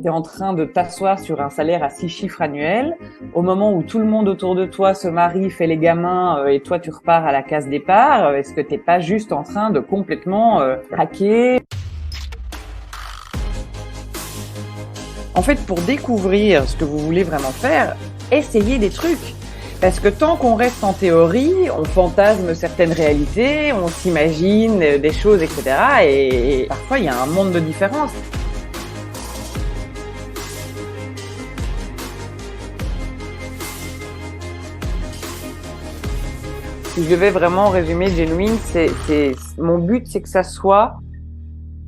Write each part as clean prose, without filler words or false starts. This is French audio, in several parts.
tu es en train de t'asseoir sur un salaire à 6 chiffres annuels, au moment où tout le monde autour de toi se marie, fait les gamins et toi tu repars à la case départ, est-ce que t'es pas juste en train de complètement craquer? En fait, pour découvrir ce que vous voulez vraiment faire, essayez des trucs. Parce que tant qu'on reste en théorie, on fantasme certaines réalités, on s'imagine des choses, etc. Et parfois, il y a un monde de différence. Si je devais vraiment résumer Genuine, mon but, c'est que ça soit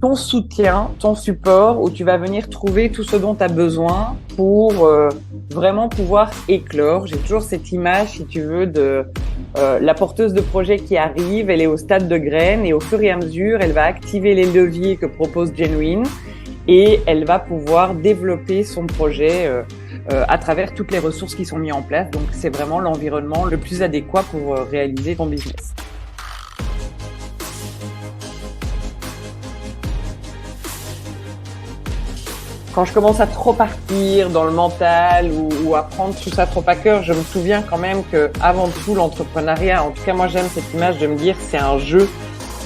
ton soutien, ton support, où tu vas venir trouver tout ce dont tu as besoin pour vraiment pouvoir éclore. J'ai toujours cette image, si tu veux, de la porteuse de projet qui arrive, elle est au stade de graine et au fur et à mesure, elle va activer les leviers que propose Genuine et elle va pouvoir développer son projet à travers toutes les ressources qui sont mises en place. Donc, c'est vraiment l'environnement le plus adéquat pour réaliser ton business. Quand je commence à trop partir dans le mental ou à prendre tout ça trop à cœur, je me souviens quand même que avant tout l'entrepreneuriat, en tout cas moi j'aime cette image de me dire c'est un jeu.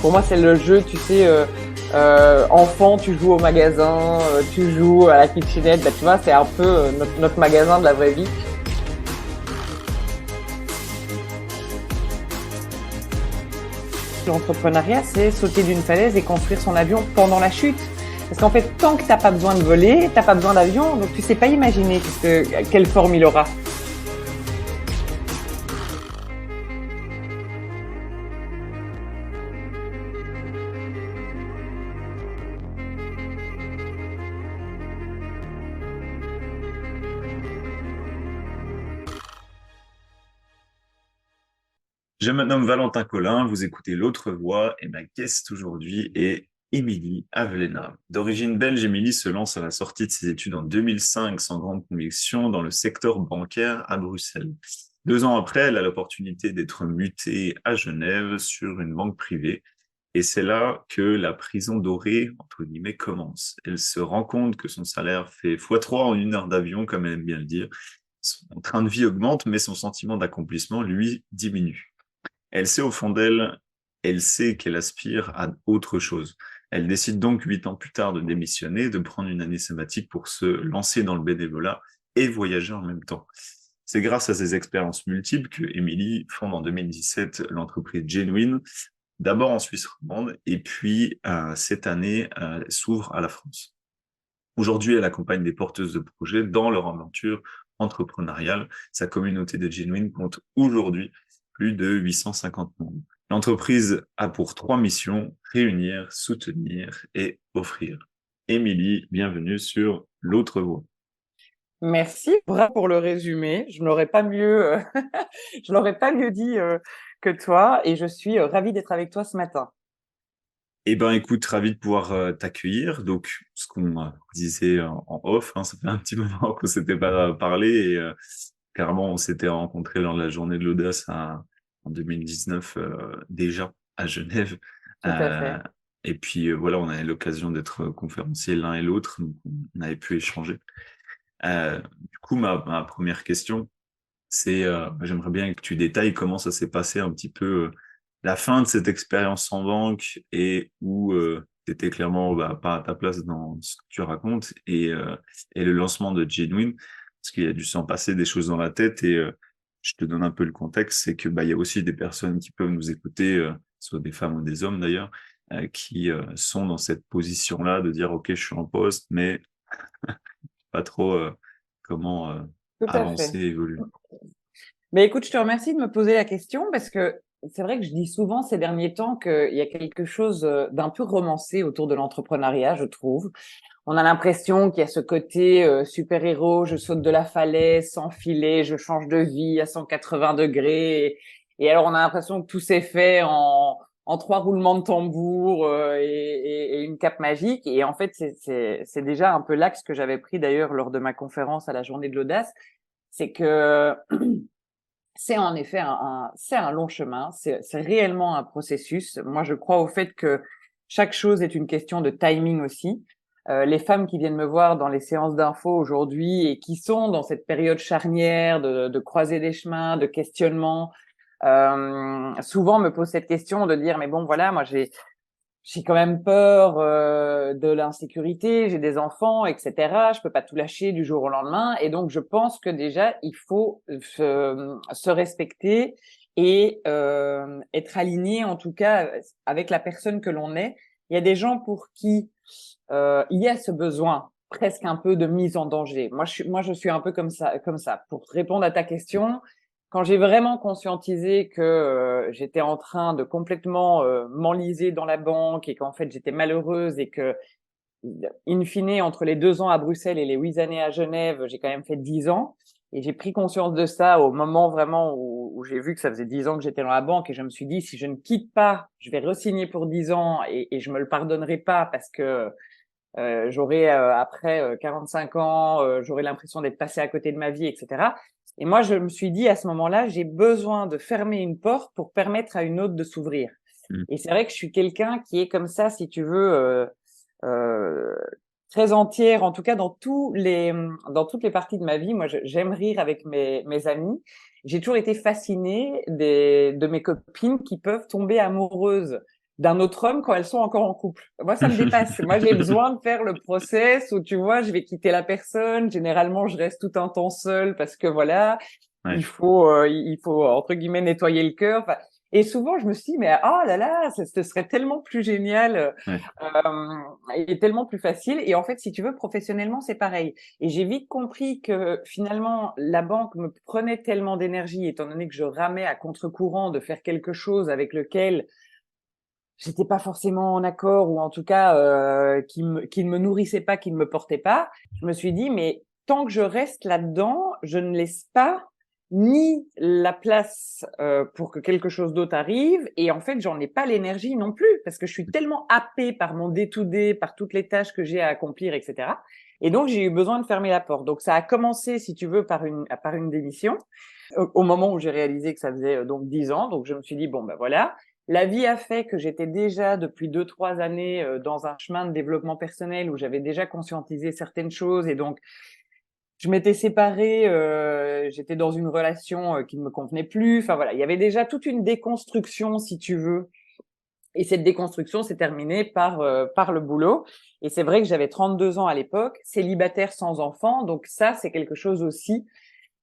Pour moi c'est le jeu, tu sais, enfant tu joues au magasin, tu joues à la kitchenette, bah, tu vois c'est un peu notre magasin de la vraie vie. L'entrepreneuriat c'est sauter d'une falaise et construire son avion pendant la chute. Parce qu'en fait, tant que t'as pas besoin de voler, t'as pas besoin d'avion, donc tu sais pas imaginer quelle forme il aura. Je me nomme Valentin Collin, vous écoutez L'Autre Voix et ma guest aujourd'hui est Émilie Avlena. D'origine belge, Émilie se lance à la sortie de ses études en 2005 sans grande conviction dans le secteur bancaire à Bruxelles. 2 ans après, elle a l'opportunité d'être mutée à Genève sur une banque privée et c'est là que la prison dorée, entre guillemets, commence. Elle se rend compte que son salaire fait x3 en 1 heure d'avion, comme elle aime bien le dire. Son train de vie augmente, mais son sentiment d'accomplissement, lui, diminue. Elle sait au fond d'elle, elle sait qu'elle aspire à autre chose. Elle décide donc 8 ans plus tard de démissionner, de prendre une année sabbatique pour se lancer dans le bénévolat et voyager en même temps. C'est grâce à ces expériences multiples que Emily fonde en 2017 l'entreprise Genuine, d'abord en Suisse romande, et puis cette année s'ouvre à la France. Aujourd'hui, elle accompagne des porteuses de projets dans leur aventure entrepreneuriale. Sa communauté de Genuine compte aujourd'hui plus de 850 membres. L'entreprise a pour 3 missions: réunir, soutenir et offrir. Émilie, bienvenue sur L'Autre Voix. Merci, bravo pour le résumé. Je n'aurais pas mieux, je l'aurais pas mieux dit que toi, et je suis ravie d'être avec toi ce matin. Eh ben, écoute, ravi de pouvoir t'accueillir. Donc, ce qu'on disait en off, hein, ça fait un petit moment qu'on s'était pas parlé et carrément, on s'était rencontrés lors de la journée de l'audace en 2019 déjà à Genève. Tout à Euh, fait. et puis voilà, on avait l'occasion d'être conférenciers l'un et l'autre, donc on avait pu échanger. Du coup, ma première question, c'est, j'aimerais bien que tu détailles comment ça s'est passé un petit peu la fin de cette expérience en banque et où tu étais clairement bah, pas à ta place dans ce que tu racontes et le lancement de Genuine, parce qu'il y a dû s'en passer des choses dans la tête et je te donne un peu le contexte, c'est que bah il y a aussi des personnes qui peuvent nous écouter, soit des femmes ou des hommes d'ailleurs, qui sont dans cette position-là de dire ok je suis en poste mais pas trop comment Tout à avancer, fait. évoluer. Mais écoute, je te remercie de me poser la question parce que c'est vrai que je dis souvent ces derniers temps qu'il y a quelque chose d'un peu romancé autour de l'entrepreneuriat, je trouve. On a l'impression qu'il y a ce côté super-héros, je saute de la falaise sans filet, je change de vie à 180 degrés. Et alors, on a l'impression que tout s'est fait en 3 roulements de tambour et une cape magique. Et en fait, c'est déjà un peu l'axe que j'avais pris d'ailleurs lors de ma conférence à la Journée de l'Audace. C'est que c'est en effet c'est un long chemin, c'est réellement un processus. Moi, je crois au fait que chaque chose est une question de timing aussi. les femmes qui viennent me voir dans les séances d'info aujourd'hui et qui sont dans cette période charnière de croiser des chemins, de questionnement, souvent me posent cette question de dire mais bon voilà, moi j'ai quand même peur de l'insécurité, j'ai des enfants, etc. Je peux pas tout lâcher du jour au lendemain, et donc je pense que déjà il faut se respecter et être aligné en tout cas avec la personne que l'on est. Il y a des gens pour qui il y a ce besoin presque un peu de mise en danger. Moi je suis un peu comme ça, comme ça. Pour répondre à ta question, quand j'ai vraiment conscientisé que j'étais en train de complètement m'enliser dans la banque et qu'en fait j'étais malheureuse et que, in fine, entre les 2 ans à Bruxelles et les 8 années à Genève, j'ai quand même fait 10 ans. Et j'ai pris conscience de ça au moment vraiment où j'ai vu que ça faisait 10 ans que j'étais dans la banque, et je me suis dit, si je ne quitte pas, je vais re-signer pour 10 ans et je me le pardonnerai pas parce que j'aurai après 45 ans, j'aurai l'impression d'être passé à côté de ma vie, etc. Et moi, je me suis dit à ce moment-là, j'ai besoin de fermer une porte pour permettre à une autre de s'ouvrir. Mm. Et c'est vrai que je suis quelqu'un qui est comme ça, si tu veux, euh, très entière, en tout cas dans toutes les parties de ma vie. Moi, j'aime rire avec mes amis. J'ai toujours été fascinée de mes copines qui peuvent tomber amoureuses d'un autre homme quand elles sont encore en couple. Moi, ça me dépasse. Moi, j'ai besoin de faire le process où, tu vois, je vais quitter la personne. Généralement, je reste tout un temps seule parce que voilà, Ouais, il faut entre guillemets nettoyer le cœur. Enfin, et souvent, je me suis dit, mais oh là là, ce serait tellement plus génial ouais. et tellement plus facile. Et en fait, si tu veux, professionnellement, c'est pareil. Et j'ai vite compris que finalement, la banque me prenait tellement d'énergie, étant donné que je ramais à contre-courant de faire quelque chose avec lequel j'étais pas forcément en accord, ou en tout cas qui ne me nourrissait pas, qui ne me portait pas. Je me suis dit, mais tant que je reste là-dedans, je ne laisse pas ni la place pour que quelque chose d'autre arrive, et en fait j'en ai pas l'énergie non plus parce que je suis tellement happée par mon day-to-day, par toutes les tâches que j'ai à accomplir, etc. Et donc j'ai eu besoin de fermer la porte. Donc ça a commencé, si tu veux, par une démission au moment où j'ai réalisé que ça faisait donc 10 ans. Donc je me suis dit bon ben voilà, la vie a fait que j'étais déjà depuis 2, 3 années dans un chemin de développement personnel où j'avais déjà conscientisé certaines choses, et donc je m'étais séparée, j'étais dans une relation qui ne me convenait plus. Enfin voilà, il y avait déjà toute une déconstruction, si tu veux. Et cette déconstruction s'est terminée par le boulot. Et c'est vrai que j'avais 32 ans à l'époque, célibataire sans enfant. Donc ça, c'est quelque chose aussi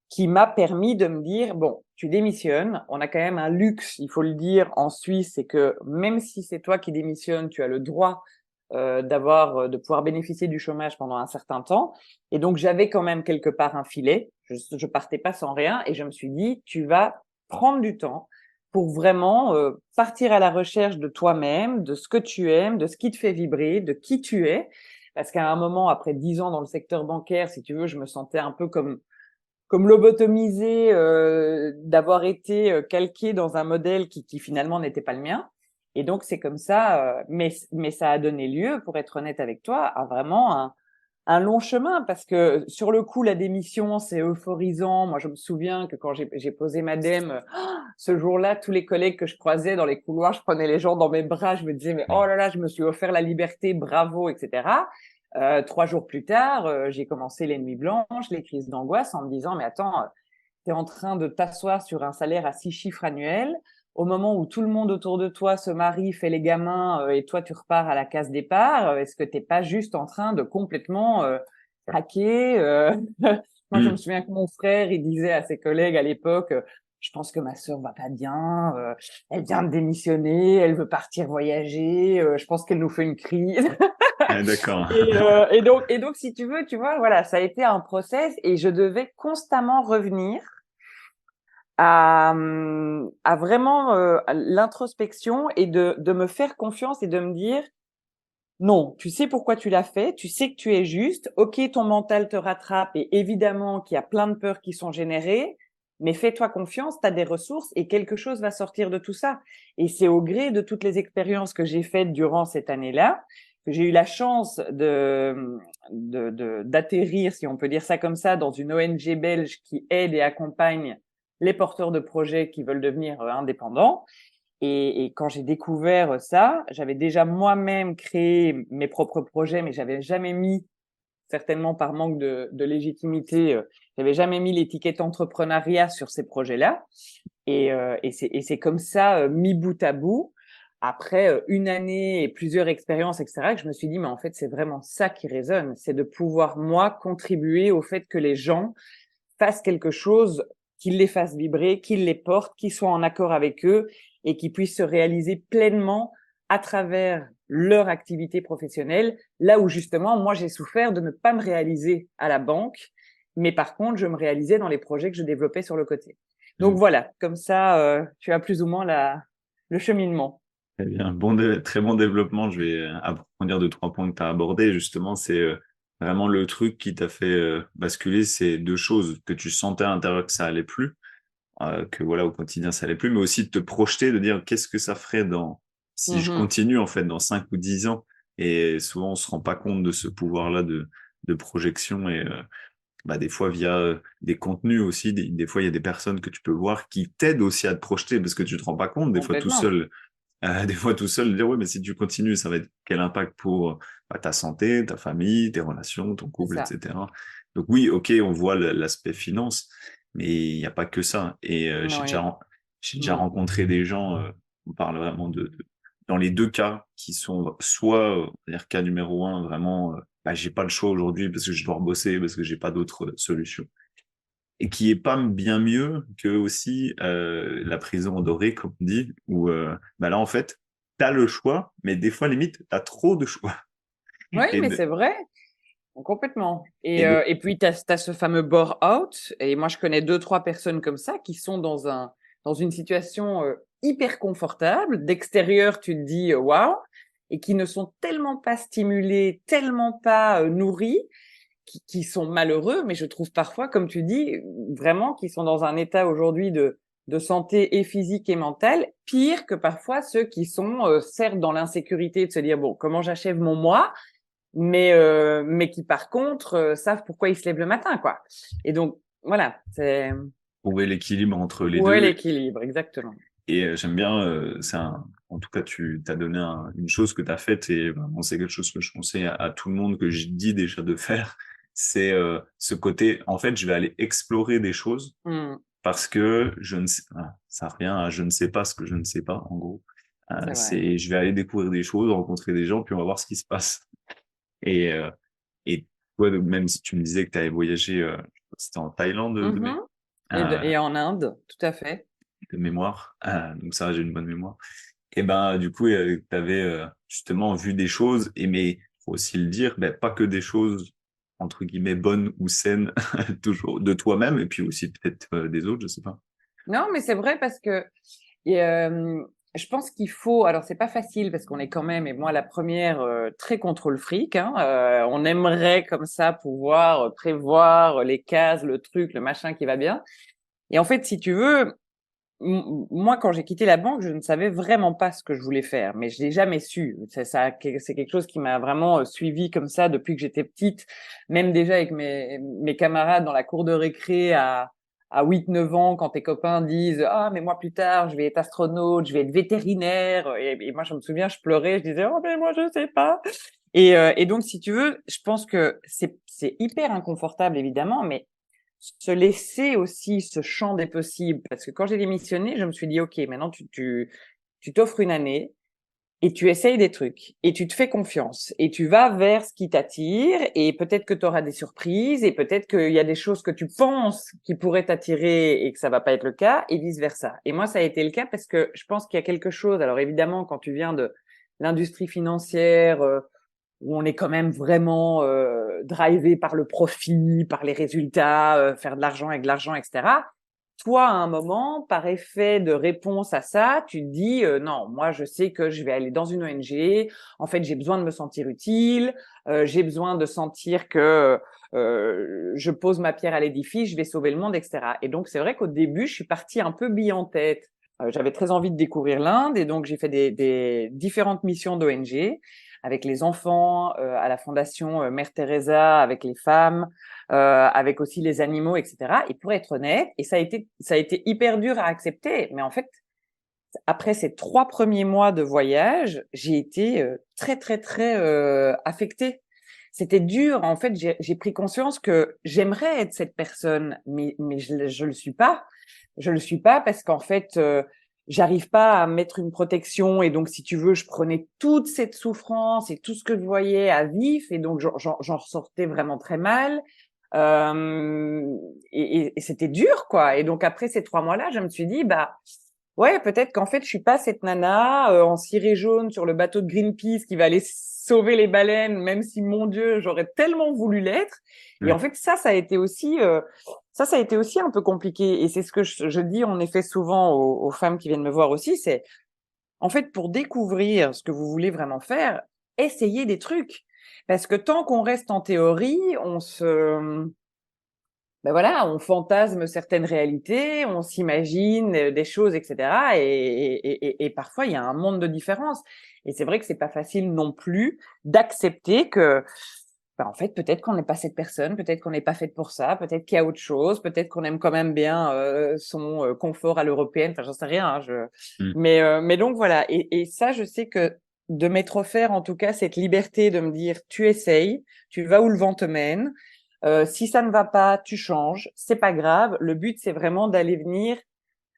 qui m'a permis de me dire, bon, tu démissionnes, on a quand même un luxe, il faut le dire, en Suisse, c'est que même si c'est toi qui démissionnes, tu as le droit de pouvoir bénéficier du chômage pendant un certain temps. Et donc, j'avais quand même quelque part un filet, je partais pas sans rien, et je me suis dit, tu vas prendre du temps pour vraiment partir à la recherche de toi-même, de ce que tu aimes, de ce qui te fait vibrer, de qui tu es. Parce qu'à un moment, après 10 ans dans le secteur bancaire, si tu veux, je me sentais un peu comme lobotomisé d'avoir été calqué dans un modèle qui finalement n'était pas le mien. Et donc c'est comme ça, mais ça a donné lieu, pour être honnête avec toi, à vraiment un long chemin, parce que sur le coup la démission c'est euphorisant. Moi je me souviens que quand j'ai posé ma dème, ce jour-là, tous les collègues que je croisais dans les couloirs, je prenais les gens dans mes bras, je me disais mais oh là là, je me suis offert la liberté, bravo, etc. 3 jours plus tard, j'ai commencé les nuits blanches, les crises d'angoisse, en me disant, mais attends, tu es en train de t'asseoir sur un salaire à 6 chiffres annuels, au moment où tout le monde autour de toi se marie, fait les gamins, et toi, tu repars à la case départ. Est-ce que t'es pas juste en train de complètement craquer Moi, je me Mm. souviens que mon frère, il disait à ses collègues à l'époque, je pense que ma sœur va pas bien, elle vient de démissionner, elle veut partir voyager, je pense qu'elle nous fait une crise. Ouais, d'accord. Et donc, si tu veux, tu vois, voilà, ça a été un process, et je devais constamment revenir à vraiment à l'introspection, et de me faire confiance et de me dire, non, tu sais pourquoi tu l'as fait, tu sais que tu es juste, ok, ton mental te rattrape, et évidemment qu'il y a plein de peurs qui sont générées, mais fais-toi confiance, tu as des ressources et quelque chose va sortir de tout ça. Et c'est au gré de toutes les expériences que j'ai faites durant cette année-là que j'ai eu la chance d'atterrir, si on peut dire ça comme ça, dans une ONG belge qui aide et accompagne les porteurs de projets qui veulent devenir indépendants. Et quand j'ai découvert ça, j'avais déjà moi-même créé mes propres projets, mais j'avais jamais mis, certainement par manque de légitimité, j'avais jamais mis l'étiquette entrepreneuriat sur ces projets-là. Et c'est comme ça, mis bout à bout, après une année et plusieurs expériences, etc., que je me suis dit, mais en fait, c'est vraiment ça qui résonne, c'est de pouvoir, moi, contribuer au fait que les gens fassent quelque chose, qu'ils les fassent vibrer, qu'ils les portent, qu'ils soient en accord avec eux et qu'ils puissent se réaliser pleinement à travers leur activité professionnelle, là où justement, moi, j'ai souffert de ne pas me réaliser à la banque, mais par contre, je me réalisais dans les projets que je développais sur le côté. Donc Mm. voilà, comme ça, tu as plus ou moins le cheminement. Très bien, très bon développement. Je vais approfondir deux, trois points que tu as abordés. Justement, c'est vraiment le truc qui t'a fait basculer ces deux choses, que tu sentais à l'intérieur que ça allait plus, que voilà, au quotidien, ça allait plus, mais aussi de te projeter, de dire qu'est-ce que ça ferait si je Mhm. continue, en fait, dans 5 ou 10 ans. Et souvent, on se rend pas compte de ce pouvoir-là de projection et des fois via des contenus aussi, des fois il y a des personnes que tu peux voir qui t'aident aussi à te projeter parce que tu te rends pas compte des fois tout Complètement. seul, des fois tout seul, de dire oui mais si tu continues ça va être quel impact pour ta santé, ta famille, tes relations, ton C'est couple, ça. etc. Donc oui, ok, on voit l'aspect finance, mais il n'y a pas que ça. Et Oui. j'ai déjà Mm. rencontré des gens, on parle vraiment dans les deux cas qui sont soit, on va dire cas numéro un, vraiment j'ai pas le choix aujourd'hui parce que je dois bosser, parce que j'ai pas d'autre solution. Et qui est pas bien mieux que aussi la prison dorée, comme on dit, où là en fait, t'as le choix, mais des fois limite, t'as trop de choix. Oui, Et, mais de- c'est vrai. Complètement. et de, Et puis, tu as ce fameux bore-out. Et moi, je connais deux, trois personnes comme ça qui sont dans une situation hyper confortable. D'extérieur, tu te dis waouh, et qui ne sont tellement pas stimulés, tellement pas nourris, qui sont malheureux. Mais je trouve parfois, comme tu dis, vraiment, qui sont dans un état aujourd'hui de santé et physique et mentale, pire que parfois ceux qui sont certes dans l'insécurité de se dire bon, comment j'achève mon mois, mais qui par contre savent pourquoi ils se lèvent le matin, quoi. Et donc voilà, c'est trouver l'équilibre entre les où est deux. l'équilibre exactement. Et j'aime bien, en tout cas, tu t'as donné une chose que tu as faite et vraiment, c'est quelque chose que je conseille à tout le monde, que je dis déjà de faire. C'est ce côté, en fait, je vais aller explorer des choses Mmh, parce que je ne sais, ça revient à je ne sais pas ce que je ne sais pas, en gros. c'est vrai. Je vais aller découvrir des choses, rencontrer des gens, puis on va voir ce qui se passe. Et, euh, et toi, même si tu me disais que tu avais voyagé, c'était en Thaïlande Mmh. euh, Et en Inde, tout à fait. de mémoire, donc ça, j'ai une bonne mémoire. Et ben, du coup, tu avais justement vu des choses, et mais faut aussi le dire, pas que des choses entre guillemets bonnes ou saines, toujours de toi-même, et puis aussi peut-être des autres, je sais pas. Non, mais c'est vrai parce que et, je pense qu'il faut. Alors, c'est pas facile parce qu'on est quand même, et moi la première, très contrôle fric. Hein, on aimerait comme ça pouvoir prévoir les cases, le truc, le machin qui va bien. Et en fait, si tu veux, moi, quand j'ai quitté la banque, je ne savais vraiment pas ce que je voulais faire, mais je l'ai jamais su. C'est quelque chose qui m'a vraiment suivi comme ça depuis que j'étais petite, même déjà avec mes camarades dans la cour de récré à 8, 9 ans, quand tes copains disent ah mais moi plus tard je vais être astronaute, je vais être vétérinaire, et moi je me souviens, je pleurais, je disais oh mais moi je sais pas. Et donc si tu veux, je pense que c'est hyper inconfortable évidemment, mais se laisser aussi ce champ des possibles. Parce que quand j'ai démissionné, je me suis dit, OK, maintenant tu t'offres une année et tu essayes des trucs et tu te fais confiance et tu vas vers ce qui t'attire et peut-être que tu auras des surprises et peut-être qu'il y a des choses que tu penses qui pourraient t'attirer et que ça va pas être le cas et vice versa. Et moi, ça a été le cas parce que je pense qu'il y a quelque chose. Alors évidemment, quand tu viens de l'industrie financière, où on est quand même vraiment drivé par le profit, par les résultats, faire de l'argent avec de l'argent, etc. Toi, à un moment, par effet de réponse à ça, tu te dis non, moi je sais que je vais aller dans une ONG. En fait, j'ai besoin de me sentir utile, j'ai besoin de sentir que je pose ma pierre à l'édifice, je vais sauver le monde, etc. Et donc c'est vrai qu'au début, je suis partie un peu bille en tête. J'avais très envie de découvrir l'Inde et donc j'ai fait des différentes missions d'ONG avec les enfants, à la fondation Mère Teresa, avec les femmes, avec aussi les animaux, etc. Et pour être honnête, et ça a été hyper dur à accepter, mais en fait, après ces 3 premiers mois de voyage, j'ai été très, très, très affectée. C'était dur. En fait, j'ai pris conscience que j'aimerais être cette personne, mais je le suis pas. Je le suis pas parce qu'en fait, j'arrive pas à mettre une protection. Et donc, si tu veux, je prenais toute cette souffrance et tout ce que je voyais à vif. Et donc, j'en ressortais vraiment très mal. Et c'était dur, quoi. Et donc, après ces 3 mois-là, je me suis dit, bah, ouais, peut-être qu'en fait, je suis pas cette nana en ciré jaune sur le bateau de Greenpeace qui va aller sauver les baleines, même si, mon Dieu, j'aurais tellement voulu l'être. Et en Ouais. fait, ça a été aussi, ça a été aussi un peu compliqué. Et c'est ce que je dis en effet souvent aux femmes qui viennent me voir aussi, c'est en fait pour découvrir ce que vous voulez vraiment faire, essayez des trucs. Parce que tant qu'on reste en théorie, ben voilà, on fantasme certaines réalités, on s'imagine des choses, etc. Et parfois, il y a un monde de différence. Et c'est vrai que c'est pas facile non plus d'accepter que, ben en fait, peut-être qu'on n'est pas cette personne, peut-être qu'on n'est pas faite pour ça, peut-être qu'il y a autre chose, peut-être qu'on aime quand même bien son confort à l'européenne. Enfin, j'en sais rien. Hein, Mm. mais donc voilà. Et ça, je sais que de m'être offert, en tout cas, cette liberté de me dire, tu essayes, tu vas où le vent te mène. Si ça ne va pas, tu changes, c'est pas grave. Le but, c'est vraiment d'aller venir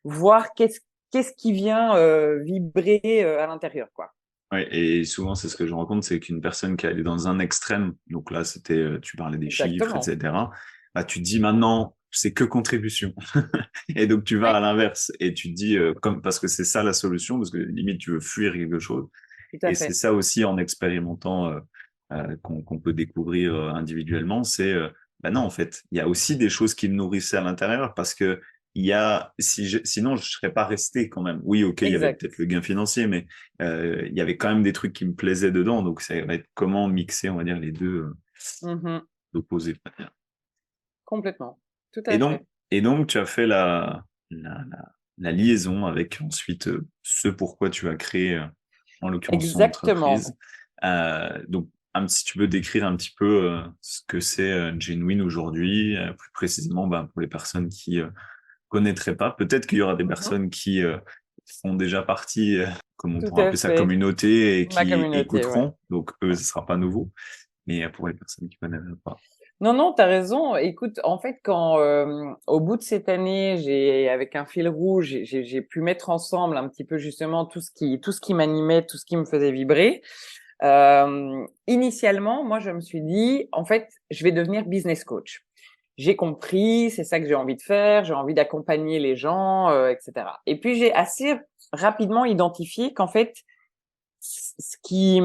voir qu'est-ce qui vient vibrer à l'intérieur, quoi. Ouais, et souvent, c'est ce que je rencontre, c'est qu'une personne qui est allée dans un extrême, donc là, c'était, tu parlais des chiffres, Exactement. etc. Bah, tu te dis maintenant, c'est que contribution. Et donc, tu vas Oui, à l'inverse et tu te dis, comme, parce que c'est ça la solution, parce que limite, tu veux fuir quelque chose. tout à Et c'est fait. ça aussi en expérimentant qu'on peut découvrir individuellement, c'est bah non en fait, il y a aussi des choses qui me nourrissaient à l'intérieur parce que il y a sinon je serais pas resté quand même. Oui, ok, il y avait Exact. peut-être le gain financier, mais il y avait quand même des trucs qui me plaisaient dedans. Donc ça va être comment mixer, on va dire les deux Mhm. opposés. Complètement. Tout Et à donc fait. tu as fait la liaison avec ensuite ce pourquoi tu as créé en l'occurrence son Exactement. entreprise. Donc, si tu peux décrire un petit peu ce que c'est Genuine aujourd'hui, plus précisément ben, pour les personnes qui connaîtraient pas. Peut-être qu'il y aura des Mhm. personnes qui font déjà partie, comme on Tout pourrait à appeler ça, fait. communauté et Ma qui communauté, ouais. écouteront. Donc, eux, ce sera pas nouveau. Mais pour les personnes qui connaîtraient pas. Non, non, t'as raison. Écoute, en fait, quand au bout de cette année, avec un fil rouge, j'ai pu mettre ensemble un petit peu justement tout ce qui m'animait, tout ce qui me faisait vibrer. Initialement, moi, je me suis dit, en fait, je vais devenir business coach. J'ai compris, c'est ça que j'ai envie de faire, j'ai envie d'accompagner les gens, etc. Et puis, j'ai assez rapidement identifié qu'en fait, ce qui,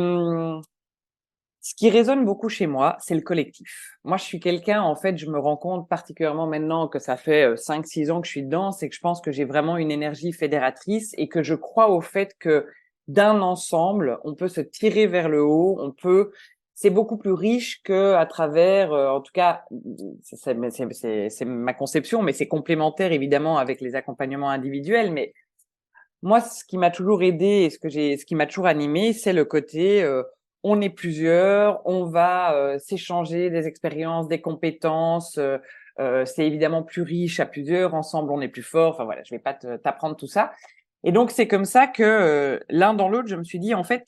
ce qui résonne beaucoup chez moi, c'est le collectif. Moi, je suis quelqu'un, en fait, je me rends compte particulièrement maintenant que ça fait 5-6 ans que je suis dedans, c'est que je pense que j'ai vraiment une énergie fédératrice et que je crois au fait que d'un ensemble, on peut se tirer vers le haut, c'est beaucoup plus riche que à travers, en tout cas, c'est ma conception, mais c'est complémentaire évidemment avec les accompagnements individuels. Mais moi, ce qui m'a toujours aidé et ce qui m'a toujours animé, c'est le côté on est plusieurs, on va s'échanger des expériences, des compétences. C'est évidemment plus riche à plusieurs. Ensemble, on est plus fort. Enfin voilà, je vais pas t'apprendre tout ça. Et donc c'est comme ça que l'un dans l'autre, je me suis dit en fait,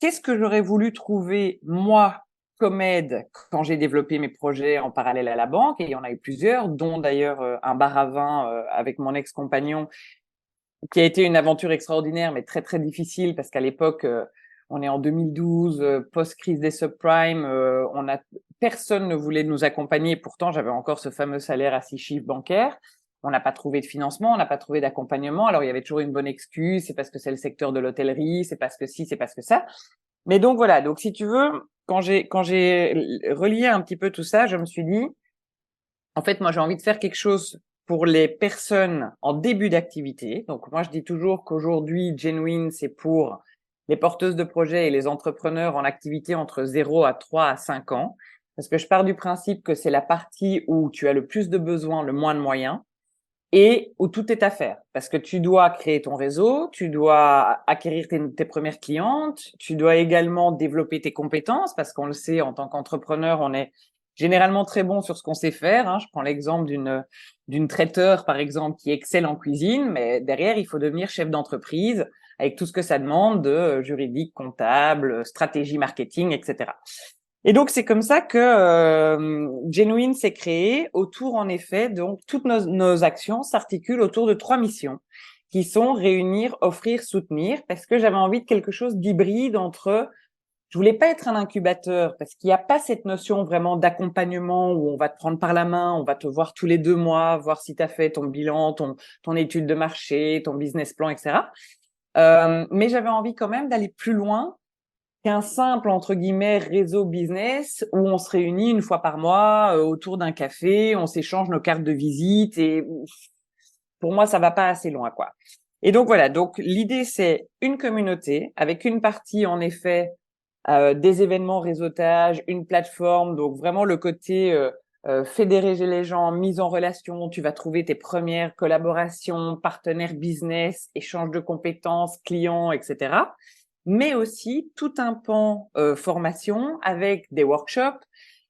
qu'est-ce que j'aurais voulu trouver moi comme aide quand j'ai développé mes projets en parallèle à la banque, et il y en a eu plusieurs, dont d'ailleurs un bar à vin avec mon ex-compagnon qui a été une aventure extraordinaire, mais très très difficile parce qu'à l'époque, on est en 2012, post-crise des subprimes, personne ne voulait nous accompagner. Pourtant, j'avais encore ce fameux salaire à 6 chiffres bancaire. On n'a pas trouvé de financement, on n'a pas trouvé d'accompagnement. Alors il y avait toujours une bonne excuse, c'est parce que c'est le secteur de l'hôtellerie, c'est parce que si, c'est parce que ça. Mais donc voilà. Donc si tu veux, quand j'ai relié un petit peu tout ça, je me suis dit, en fait, moi, j'ai envie de faire quelque chose pour les personnes en début d'activité. Donc, moi, je dis toujours qu'aujourd'hui, Genuine, c'est pour les porteuses de projets et les entrepreneurs en activité entre 0 à 3 à 5 ans. Parce que je pars du principe que c'est la partie où tu as le plus de besoins, le moins de moyens et où tout est à faire. Parce que tu dois créer ton réseau, tu dois acquérir tes premières clientes, tu dois également développer tes compétences parce qu'on le sait, en tant qu'entrepreneur, on est généralement très bons sur ce qu'on sait faire. Hein. Je prends l'exemple d'une traiteur, par exemple, qui excelle en cuisine, mais derrière, il faut devenir chef d'entreprise avec tout ce que ça demande de juridique, comptable, stratégie marketing, etc. Et donc, c'est comme ça que Genuine s'est créé autour, en effet, donc toutes nos actions s'articulent autour de 3 missions qui sont réunir, offrir, soutenir, parce que j'avais envie de quelque chose d'hybride entre je voulais pas être un incubateur parce qu'il n'y a pas cette notion vraiment d'accompagnement où on va te prendre par la main, on va te voir tous les 2 mois, voir si tu as fait ton bilan, ton étude de marché, ton business plan, etc. Mais j'avais envie quand même d'aller plus loin qu'un simple, entre guillemets, réseau business où on se réunit une fois par mois autour d'un café, on s'échange nos cartes de visite et pour moi, ça va pas assez loin, quoi. Et donc voilà, donc l'idée c'est une communauté avec une partie en effet des événements réseautage, une plateforme, donc vraiment le côté fédérer les gens, mise en relation, tu vas trouver tes premières collaborations, partenaires business, échange de compétences, clients, etc. Mais aussi tout un pan formation avec des workshops,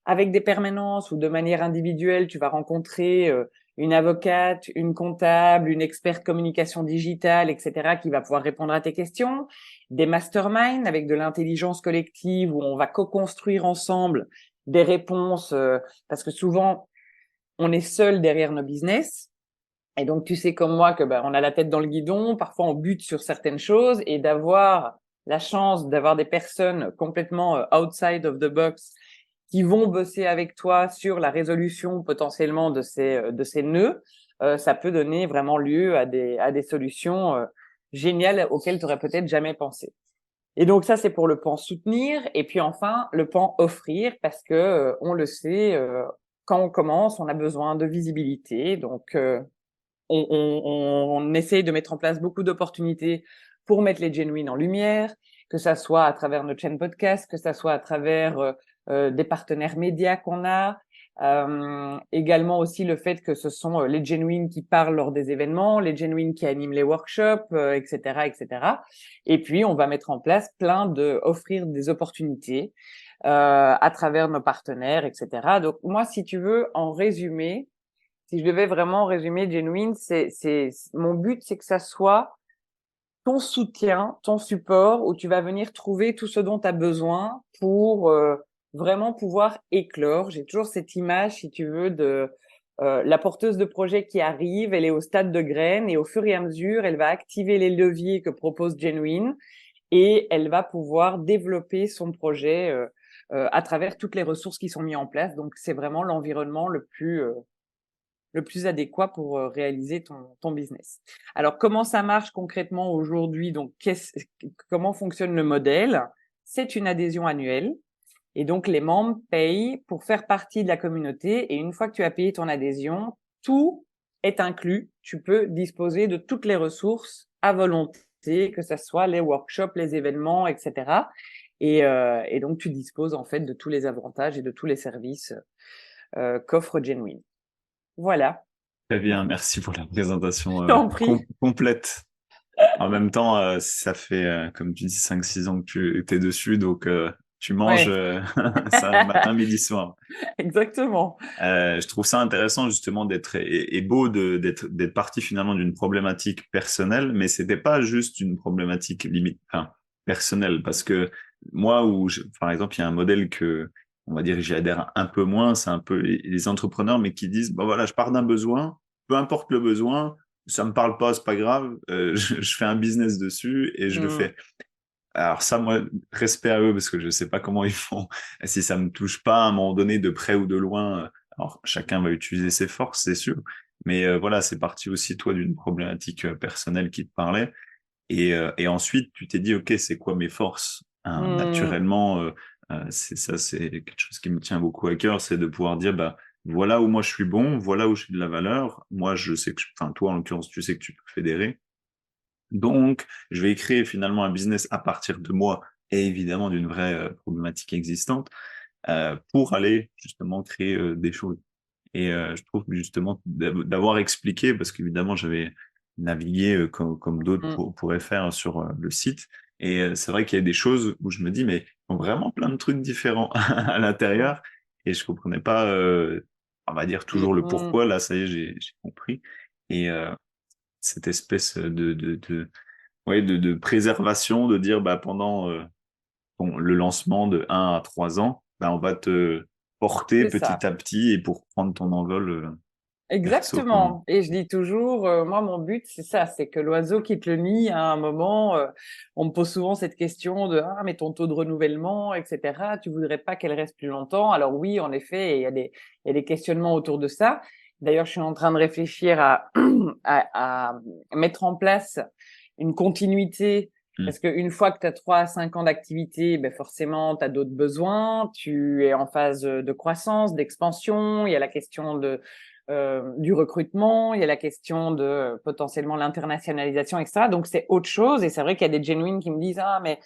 avec des permanences ou de manière individuelle, tu vas rencontrer une avocate, une comptable, une experte communication digitale, etc., qui va pouvoir répondre à tes questions, des masterminds avec de l'intelligence collective où on va co-construire ensemble des réponses, parce que souvent, on est seul derrière nos business. Et donc, tu sais comme moi que on a la tête dans le guidon, parfois on bute sur certaines choses et d'avoir la chance d'avoir des personnes complètement outside of the box qui vont bosser avec toi sur la résolution potentiellement de ces nœuds, ça peut donner vraiment lieu à des solutions géniales auxquelles tu aurais peut-être jamais pensé. Et donc ça, c'est pour le pan soutenir. Et puis enfin, le pan offrir, parce que on le sait, quand on commence, on a besoin de visibilité. Donc, on essaye de mettre en place beaucoup d'opportunités pour mettre les genuines en lumière, que ça soit à travers notre chaîne podcast, que ça soit à travers des partenaires médias qu'on a. Également aussi le fait que ce sont les genuines qui parlent lors des événements, les genuines qui animent les workshops, etc., etc. Et puis on va mettre en place offrir des opportunités à travers nos partenaires, etc. Donc moi, si tu veux, en résumé, si je devais vraiment résumer Genuine, mon but, c'est que ça soit ton soutien, ton support, où tu vas venir trouver tout ce dont tu as besoin pour vraiment pouvoir éclore. J'ai toujours cette image, si tu veux, de la porteuse de projet qui arrive, elle est au stade de graine et au fur et à mesure, elle va activer les leviers que propose Genuine et elle va pouvoir développer son projet à travers toutes les ressources qui sont mises en place. Donc, c'est vraiment l'environnement le plus adéquat pour réaliser ton business. Alors, comment ça marche concrètement aujourd'hui? Donc, comment fonctionne le modèle? C'est une adhésion annuelle. Et donc, les membres payent pour faire partie de la communauté. Et une fois que tu as payé ton adhésion, tout est inclus. Tu peux disposer de toutes les ressources à volonté, que ce soit les workshops, les événements, etc. Et donc, tu disposes en fait de tous les avantages et de tous les services qu'offre Genuine. Voilà. Très bien, merci pour la présentation Je t'en prie. complète. En même temps, ça fait, comme tu dis, 5-6 ans que tu es dessus, donc tu manges Ouais. ça matin, midi, soir. Exactement. Je trouve ça intéressant justement d'être et beau d'être parti finalement d'une problématique personnelle, mais c'était pas juste une problématique limite, enfin, personnelle, parce que moi, par exemple, il y a un modèle que on va dire j'y adhère un peu moins, c'est un peu les entrepreneurs, mais qui disent bon voilà, je pars d'un besoin, peu importe le besoin, ça me parle pas, c'est pas grave, je fais un business dessus et je le Mm. fais. Alors ça, moi, respect à eux parce que je sais pas comment ils font. Si ça me touche pas à un moment donné de près ou de loin, alors chacun va utiliser ses forces, c'est sûr. Mais voilà, c'est parti aussi toi d'une problématique personnelle qui te parlait. Et ensuite, tu t'es dit, ok, c'est quoi mes forces? Hein, Mm. naturellement, c'est ça, c'est quelque chose qui me tient beaucoup à cœur, c'est de pouvoir dire, bah voilà où moi je suis bon, voilà où j'ai de la valeur. Moi, je sais que, enfin toi en l'occurrence, tu sais que tu peux fédérer. Donc, je vais créer finalement un business à partir de moi et évidemment d'une vraie problématique existante pour aller justement créer des choses. Et je trouve justement d'avoir expliqué, parce qu'évidemment j'avais navigué comme d'autres Mm. pourraient faire sur le site. Et c'est vrai qu'il y a des choses où je me dis, mais ils ont vraiment plein de trucs différents à l'intérieur. et je comprenais pas, on va dire toujours le Mhm. pourquoi. Là, ça y est, j'ai compris. Et cette espèce ouais, de préservation, de dire bah pendant le lancement de 1 à 3 ans, bah, on va te porter C'est ça. petit à petit et pour prendre ton envol perso, quoi. Exactement. Et je dis toujours, moi, mon but, c'est ça, c'est que l'oiseau quitte le nid à un moment. On me pose souvent cette question de ah, mais ton taux de renouvellement, etc. Tu voudrais pas qu'elle reste plus longtemps? Alors oui, en effet, il y a des questionnements autour de ça. D'ailleurs, je suis en train de réfléchir à mettre en place une continuité. Mm. Parce qu'une fois que tu as 3 à 5 ans d'activité, ben forcément, tu as d'autres besoins. Tu es en phase de croissance, d'expansion. Il y a la question du recrutement, il y a la question de potentiellement l'internationalisation, etc. Donc c'est autre chose. Et c'est vrai qu'il y a des genuines qui me disent ah mais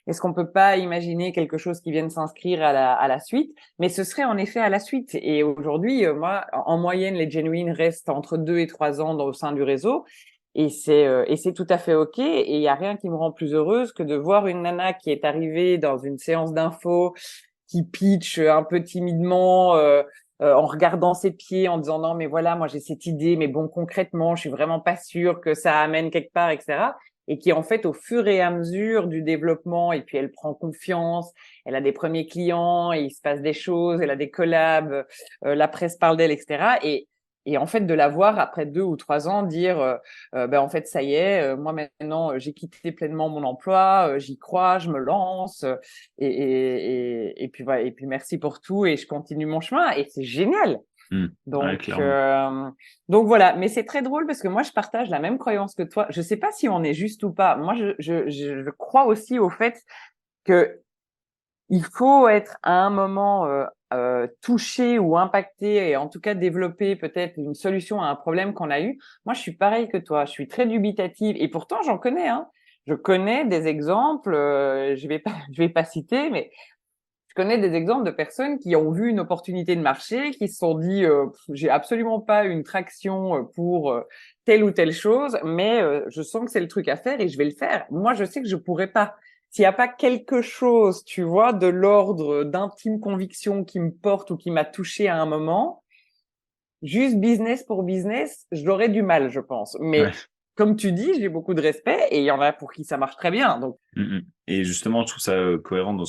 est-ce qu'on peut pas imaginer quelque chose qui vienne s'inscrire à la suite? Mais ce serait en effet à la suite. Et aujourd'hui, moi, en moyenne, les genuines restent entre 2 et 3 ans au sein du réseau. Et c'est tout à fait OK. Et il y a rien qui me rend plus heureuse que de voir une nana qui est arrivée dans une séance d'info, qui pitch un peu timidement, en regardant ses pieds, en disant non mais voilà, moi j'ai cette idée, mais bon concrètement, je suis vraiment pas sûre que ça amène quelque part, etc. Et qui en fait au fur et à mesure du développement, et puis elle prend confiance, elle a des premiers clients, et il se passe des choses, elle a des collabs, la presse parle d'elle, etc. Et en fait de la voir après 2 ou 3 ans dire ben en fait ça y est, moi maintenant j'ai quitté pleinement mon emploi, j'y crois, je me lance, et puis voilà, et puis merci pour tout et je continue mon chemin et c'est génial. Mm. Ouais, Donc clairement. euh, donc voilà, mais c'est très drôle parce que moi je partage la même croyance que toi. Je sais pas si on est juste ou pas. Moi je crois aussi au fait que il faut être à un moment touché ou impacté et en tout cas développer peut-être une solution à un problème qu'on a eu. Moi, je suis pareil que toi. Je suis très dubitative et pourtant j'en connais. Hein. Je connais des exemples. Je vais pas citer, mais je connais des exemples de personnes qui ont vu une opportunité de marché, qui se sont dit j'ai absolument pas une traction pour telle ou telle chose, mais je sens que c'est le truc à faire et je vais le faire. Moi, je sais que je pourrais pas. S'il n'y a pas quelque chose, tu vois, de l'ordre d'intime conviction qui me porte ou qui m'a touché à un moment, juste business pour business, j'aurais du mal, je pense. Ouais. Mais comme tu dis, j'ai beaucoup de respect et il y en a pour qui ça marche très bien. Donc, Mm, mm. Et justement, je trouve ça cohérent dans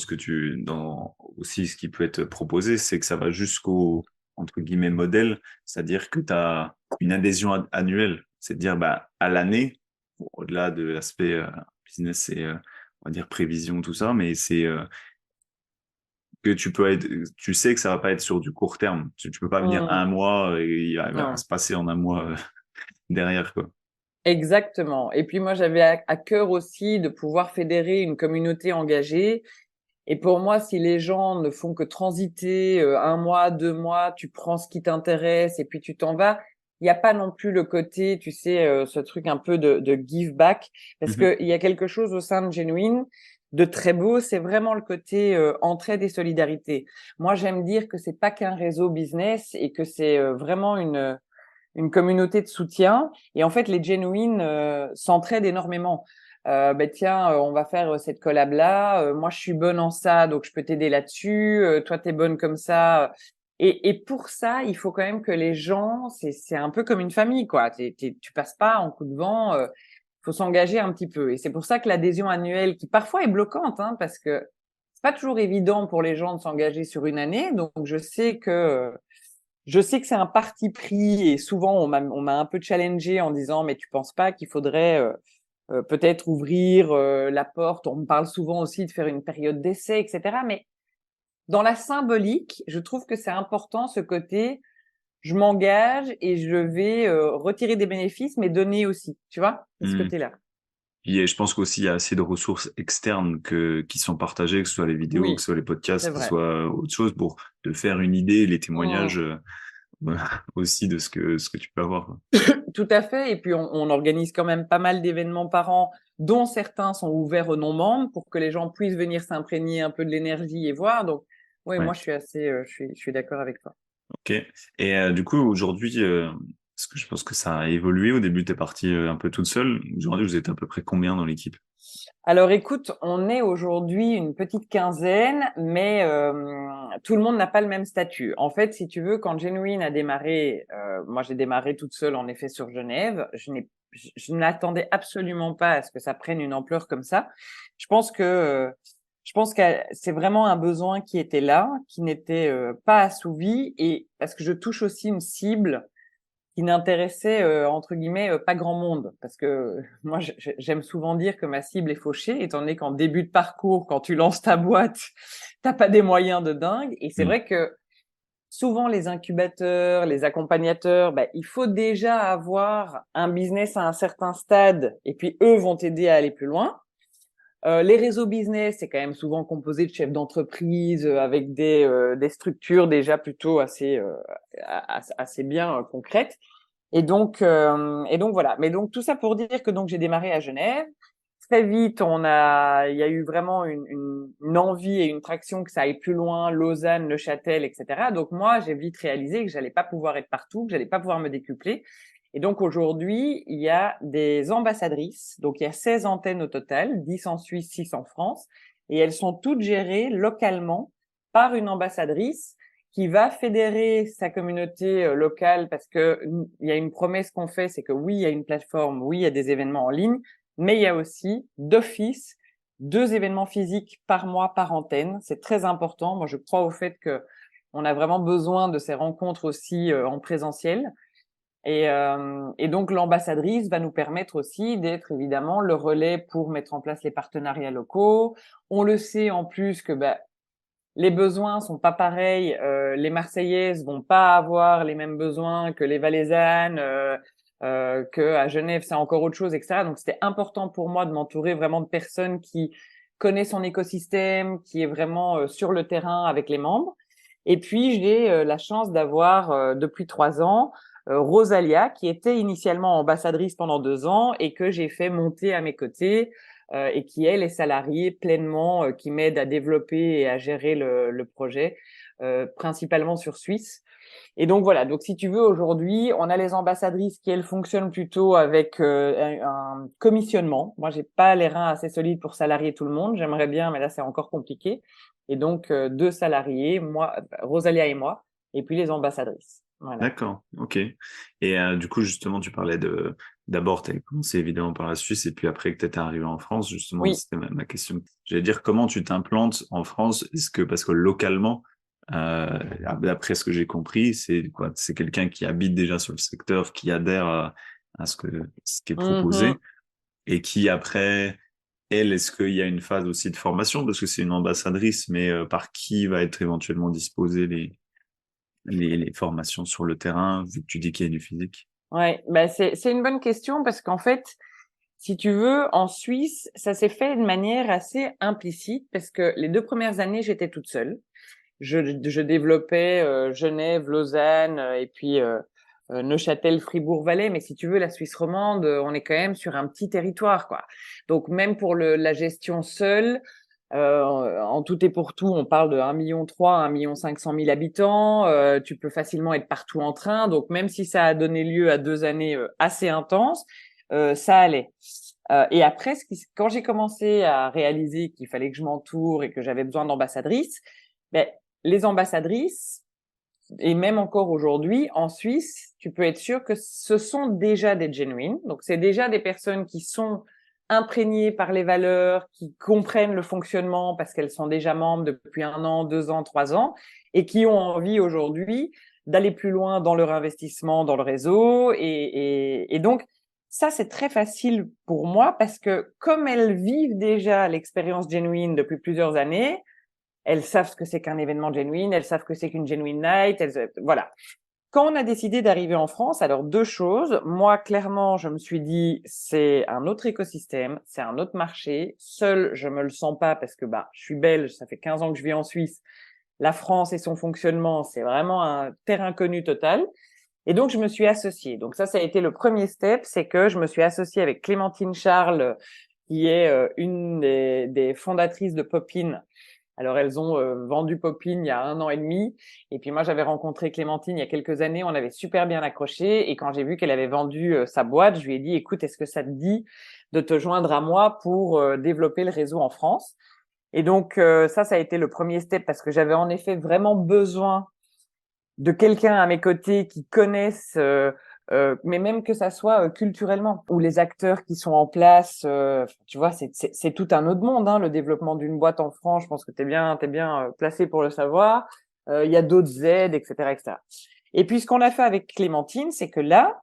dans aussi ce qui peut être proposé, c'est que ça va jusqu'au, entre guillemets, modèle, c'est-à-dire que tu as une adhésion annuelle, c'est à dire, bah, à l'année, bon, au-delà de l'aspect business et, on va dire, prévision, tout ça, mais c'est que tu peux être, tu sais que ça va pas être sur du court terme. Tu peux pas venir un mois et il va rien non. se passer en un mois derrière, quoi. Exactement. Et puis moi, j'avais à cœur aussi de pouvoir fédérer une communauté engagée. Et pour moi, si les gens ne font que transiter 1 mois, 2 mois, tu prends ce qui t'intéresse et puis tu t'en vas, il n'y a pas non plus le côté, tu sais, ce truc un peu de give back. Parce Mhm. que il y a quelque chose au sein de Genuine de très beau, c'est vraiment le côté entraide et solidarité. Moi, j'aime dire que c'est pas qu'un réseau business et que c'est vraiment une communauté de soutien. Et en fait, les genuines s'entraident énormément. Ben tiens, on va faire cette collab là. Moi, je suis bonne en ça, donc je peux t'aider là-dessus. Toi, t'es bonne comme ça. Et pour ça, il faut quand même que les gens, c'est un peu comme une famille, quoi. Tu passes pas en coup de vent. Faut s'engager un petit peu. Et c'est pour ça que l'adhésion annuelle, qui parfois est bloquante, hein, parce que c'est pas toujours évident pour les gens de s'engager sur une année. Donc, je sais que c'est un parti pris et souvent on m'a un peu challengé en disant mais tu penses pas qu'il faudrait peut-être ouvrir la porte. On me parle souvent aussi de faire une période d'essai, etc. Mais dans la symbolique, je trouve que c'est important ce côté je m'engage et je vais retirer des bénéfices mais donner aussi. Tu vois, c'est ce Mm. côté-là. Et je pense qu'aussi il y a assez de ressources externes qui sont partagées, que ce soit les vidéos, que ce Oui, soit les c'est podcasts, que ce vrai. soit autre chose pour te faire une idée, les témoignages Mmh. aussi de ce que tu peux avoir, quoi. Tout à fait. Et puis, on organise quand même pas mal d'événements par an, dont certains sont ouverts aux non-membres pour que les gens puissent venir s'imprégner un peu de l'énergie et voir. Donc, oui, Ouais. moi, je suis assez, je suis d'accord avec toi. Ok. Et du coup, aujourd'hui, parce que je pense que ça a évolué. Au début, tu es partie un peu toute seule. Aujourd'hui, vous êtes à peu près combien dans l'équipe? Alors écoute, on est aujourd'hui une petite quinzaine, mais tout le monde n'a pas le même statut. En fait, si tu veux, quand Genuine a démarré, moi j'ai démarré toute seule en effet sur Genève. Je n'attendais absolument pas à ce que ça prenne une ampleur comme ça. Je pense que c'est vraiment un besoin qui était là, qui n'était pas assouvi, et parce que je touche aussi une cible qui n'intéressait entre guillemets pas grand monde, parce que moi j'aime souvent dire que ma cible est fauchée, étant donné qu'en début de parcours, quand tu lances ta boîte, t'as pas des moyens de dingue. Et c'est Mm. vrai que souvent les incubateurs, les accompagnateurs, il faut déjà avoir un business à un certain stade, et puis eux vont t'aider à aller plus loin. Les réseaux business, c'est quand même souvent composé de chefs d'entreprise avec des structures déjà plutôt assez bien concrètes. Et donc voilà. Mais donc tout ça pour dire que donc j'ai démarré à Genève. Très vite, il y a eu vraiment une envie et une traction que ça aille plus loin, Lausanne, Neuchâtel, etc. Donc moi, j'ai vite réalisé que j'allais pas pouvoir être partout, que j'allais pas pouvoir me décupler. Et donc aujourd'hui, il y a des ambassadrices. Donc il y a 16 antennes au total, 10 en Suisse, 6 en France, et elles sont toutes gérées localement par une ambassadrice qui va fédérer sa communauté locale, parce que il y a une promesse qu'on fait, c'est que oui, il y a une plateforme, oui, il y a des événements en ligne, mais il y a aussi d'office 2 événements physiques par mois par antenne. C'est très important. Moi, je crois au fait que on a vraiment besoin de ces rencontres aussi en présentiel. Et donc l'ambassadrice va nous permettre aussi d'être évidemment le relais pour mettre en place les partenariats locaux. On le sait en plus que les besoins sont pas pareils. Les Marseillaises vont pas avoir les mêmes besoins que les Valaisannes, que à Genève, c'est encore autre chose, etc. Donc, c'était important pour moi de m'entourer vraiment de personnes qui connaissent son écosystème, qui est vraiment sur le terrain avec les membres. Et puis, j'ai la chance d'avoir, depuis 3 ans, Rosalia, qui était initialement ambassadrice pendant 2 ans et que j'ai fait monter à mes côtés et qui, elle, est salariée pleinement, qui m'aide à développer et à gérer le projet, principalement sur Suisse. Et donc voilà, donc si tu veux, aujourd'hui, on a les ambassadrices qui, elles, fonctionnent plutôt avec un commissionnement. Moi, j'ai pas les reins assez solides pour salarier tout le monde. J'aimerais bien, mais là, c'est encore compliqué. Et donc, 2 salariés, moi, Rosalia et moi, et puis les ambassadrices. Voilà. D'accord, ok. Et du coup, justement, tu parlais d'abord, tu as commencé évidemment par la Suisse et puis après que tu étais arrivé en France, justement, Oui. c'était ma question. J'allais dire comment tu t'implantes en France. Est-ce que, parce que localement, d'après ce que j'ai compris, c'est quoi? C'est quelqu'un qui habite déjà sur le secteur, qui adhère à ce qui est Mhm. proposé et qui après, elle, est-ce qu'il y a une phase aussi de formation parce que c'est une ambassadrice, mais par qui va être éventuellement disposée les formations sur le terrain, vu que tu dis qu'il y a du physique? Ouais, c'est une bonne question parce qu'en fait, si tu veux, en Suisse, ça s'est fait de manière assez implicite parce que les 2 premières années, j'étais toute seule. Je développais Genève, Lausanne et puis Neuchâtel, Fribourg-Valais. Mais si tu veux, la Suisse romande, on est quand même sur un petit territoire, quoi. Donc même pour la gestion seule, en tout et pour tout, on parle de 1,3 million, 1,5 million habitants. Tu peux facilement être partout en train. Donc même si ça a donné lieu à 2 années assez intenses, ça allait. Et après, quand j'ai commencé à réaliser qu'il fallait que je m'entoure et que j'avais besoin d'ambassadrices, ben, les ambassadrices, et même encore aujourd'hui, en Suisse, tu peux être sûr que ce sont déjà des genuines. Donc, c'est déjà des personnes qui sont imprégnées par les valeurs, qui comprennent le fonctionnement parce qu'elles sont déjà membres depuis 1 an, 2 ans, 3 ans, et qui ont envie aujourd'hui d'aller plus loin dans leur investissement dans le réseau. Et donc, ça, c'est très facile pour moi parce que comme elles vivent déjà l'expérience genuine depuis plusieurs années, elles savent ce que c'est qu'un événement genuine, elles savent que c'est qu'une genuine night, voilà. Quand on a décidé d'arriver en France, alors 2 choses. Moi, clairement, je me suis dit, c'est un autre écosystème, c'est un autre marché. Seul, je me le sens pas parce que je suis belge, ça fait 15 ans que je vis en Suisse. La France et son fonctionnement, c'est vraiment un terrain inconnu total. Et donc, je me suis associée. Donc ça a été le premier step, c'est que je me suis associée avec Clémentine Charles, qui est une des fondatrices de Popin, Alors, elles ont vendu Popline il y a 1 an et demi. Et puis moi, j'avais rencontré Clémentine il y a quelques années. On avait super bien accroché. Et quand j'ai vu qu'elle avait vendu sa boîte, je lui ai dit, écoute, est-ce que ça te dit de te joindre à moi pour développer le réseau en France? Et donc, ça a été le premier step parce que j'avais en effet vraiment besoin de quelqu'un à mes côtés qui connaisse, mais même que ça soit culturellement, ou les acteurs qui sont en place, tu vois, c'est tout un autre monde, hein, le développement d'une boîte en France. Je pense que t'es bien placé pour le savoir. Il y a d'autres aides, etc., etc. Et puis ce qu'on a fait avec Clémentine, c'est que là,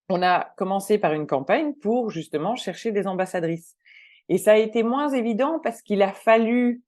on a commencé par une campagne pour justement chercher des ambassadrices. Et ça a été moins évident parce qu'il a fallu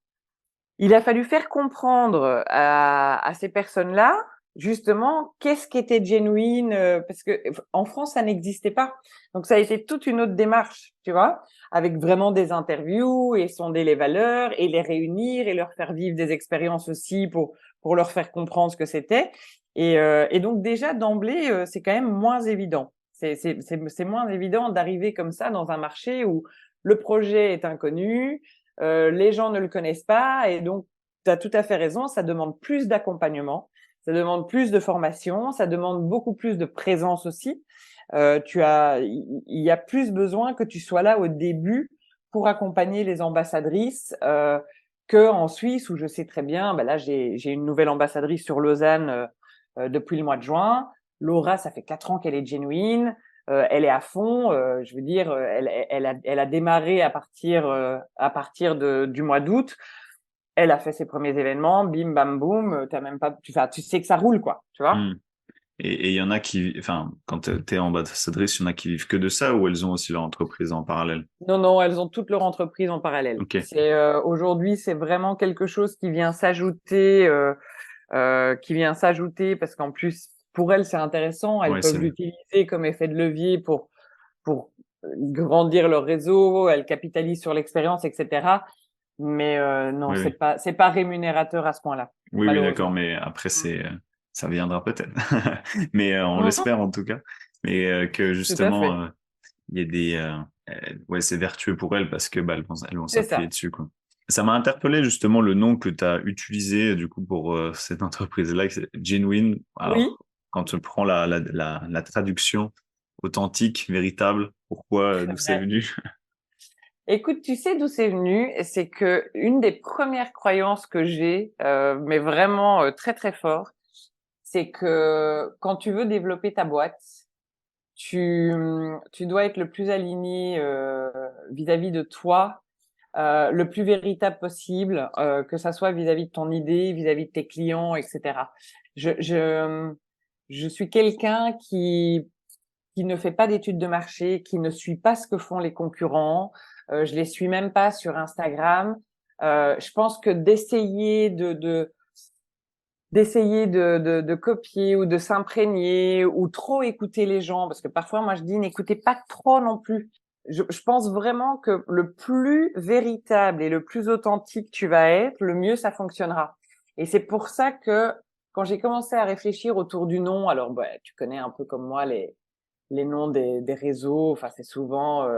faire comprendre à ces personnes-là, justement, qu'est-ce qui était genuine, parce que en France, ça n'existait pas. Donc, ça a été toute une autre démarche, tu vois, avec vraiment des interviews et sonder les valeurs et les réunir et leur faire vivre des expériences aussi pour leur faire comprendre ce que c'était. Et donc, déjà, d'emblée, c'est quand même moins évident. C'est moins évident d'arriver comme ça dans un marché où le projet est inconnu, les gens ne le connaissent pas et donc tu as tout à fait raison, ça demande plus d'accompagnement, ça demande plus de formation, ça demande beaucoup plus de présence aussi. Il y a plus besoin que tu sois là au début pour accompagner les ambassadrices que en Suisse où je sais très bien, ben là j'ai une nouvelle ambassadrice sur Lausanne depuis le mois de juin. Laura, ça fait 4 ans qu'elle est genuine. Elle est à fond. Je veux dire, elle a démarré à partir du mois d'août. Elle a fait ses premiers événements, bim bam boum. T'as même pas, tu sais que ça roule quoi, tu vois. Hmm. Et il y en a qui, enfin, quand t'es ambassadrice, il y en a qui vivent que de ça ou elles ont aussi leur entreprise en parallèle? Non, non, elles ont toute leur entreprise en parallèle. Ok. Aujourd'hui, c'est vraiment quelque chose qui vient s'ajouter parce qu'en plus pour elles c'est intéressant. Elles Ouais, peuvent c'est, l'utiliser comme effet de levier pour grandir leur réseau. Elles capitalisent sur l'expérience, etc. Mais non, oui, oui. c'est pas rémunérateur à ce point-là, Oui, oui, d'accord, malheureusement. mais après, Mm. ça viendra peut-être. Mais on Mhm. l'espère en tout cas. Mais que Tout à justement, fait. il y a ouais, c'est vertueux pour elles parce que bah, elles vont C'est s'appuyer ça. dessus, quoi. Ça m'a interpellé justement le nom que tu as utilisé du coup pour cette entreprise-là, c'est Genuine. Oui. Alors, quand tu prends la traduction authentique, véritable, pourquoi, C'est d'où c'est vrai. venu? Écoute, tu sais d'où c'est venu? C'est que une des premières croyances que j'ai, mais vraiment très très fort, c'est que quand tu veux développer ta boîte, tu dois être le plus aligné vis-à-vis de toi, le plus véritable possible, que ça soit vis-à-vis de ton idée, vis-à-vis de tes clients, etc. Je suis quelqu'un qui ne fait pas d'études de marché, qui ne suit pas ce que font les concurrents. Je les suis même pas sur Instagram. Je pense que d'essayer de copier ou de s'imprégner ou trop écouter les gens, parce que parfois moi je dis n'écoutez pas trop non plus. Je pense vraiment que le plus véritable et le plus authentique tu vas être, le mieux ça fonctionnera. Et c'est pour ça que quand j'ai commencé à réfléchir autour du nom, alors bah, tu connais un peu comme moi les noms des réseaux, enfin c'est souvent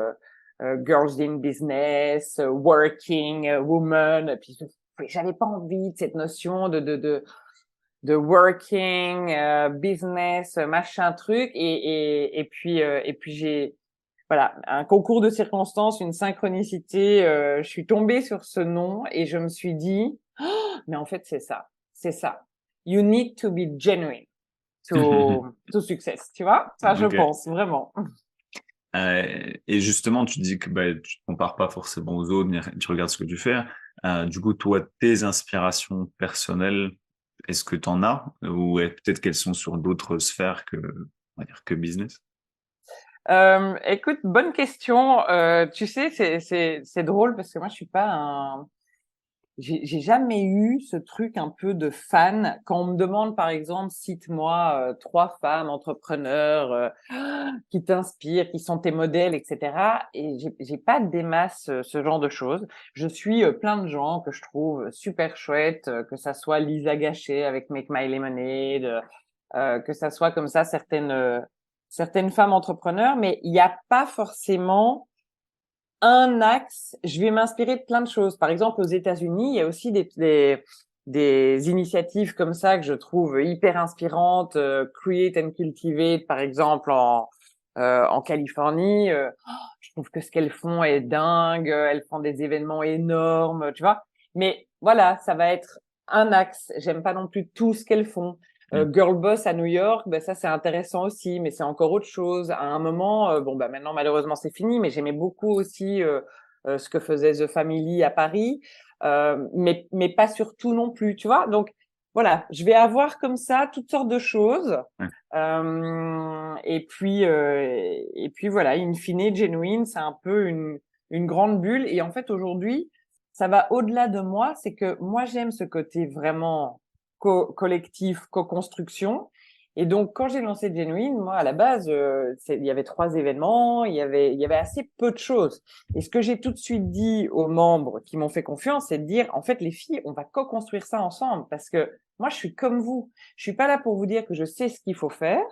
Girls in Business, Working Woman, puis j'avais pas envie de cette notion de working, business, machin truc. Et puis j'ai, voilà, un concours de circonstances, une synchronicité. Je suis tombée sur ce nom et je me suis dit, oh, mais en fait, c'est ça. C'est ça. You need to be genuine to success. Tu vois? Ça, je Ok. pense, vraiment. Et justement, tu dis que bah, tu te compares pas forcément aux autres, mais tu regardes ce que tu fais. Du coup, toi, tes inspirations personnelles, est-ce que tu en as? Ou peut-être qu'elles sont sur d'autres sphères on va dire, que business? Écoute, bonne question. Tu sais, c'est drôle parce que moi, je suis pas un j'ai jamais eu ce truc un peu de fan. Quand on me demande, par exemple, cite-moi 3 femmes entrepreneurs qui t'inspirent, qui sont tes modèles, etc. Et j'ai pas des masses ce genre de choses. Je suis plein de gens que je trouve super chouettes, que ça soit Lisa Gachet avec Make My Lemonade, que ça soit comme ça certaines femmes entrepreneurs, mais il n'y a pas forcément un axe, je vais m'inspirer de plein de choses. Par exemple, aux États-Unis, il y a aussi des initiatives comme ça que je trouve hyper inspirantes. Create and Cultivate, par exemple, en Californie. Je trouve que ce qu'elles font est dingue. Elles font des événements énormes, tu vois. Mais voilà, ça va être un axe. J'aime pas non plus tout ce qu'elles font. Mm. Girl Boss à New York, ben ça c'est intéressant aussi, mais c'est encore autre chose. À un moment, bon bah maintenant malheureusement c'est fini, mais j'aimais beaucoup aussi ce que faisait The Family à Paris, mais pas sur tout non plus, tu vois. Donc voilà, je vais avoir comme ça toutes sortes de choses, Ouais. et puis voilà, in fine, Genuine, c'est un peu une grande bulle. Et en fait aujourd'hui, ça va au-delà de moi, c'est que moi j'aime ce côté vraiment collectif, co-construction. Et donc, quand j'ai lancé Genuine, moi, à la base, il y avait 3 événements, il y avait assez peu de choses. Et ce que j'ai tout de suite dit aux membres qui m'ont fait confiance, c'est de dire, en fait, les filles, on va co-construire ça ensemble, parce que moi, je suis comme vous. Je suis pas là pour vous dire que je sais ce qu'il faut faire.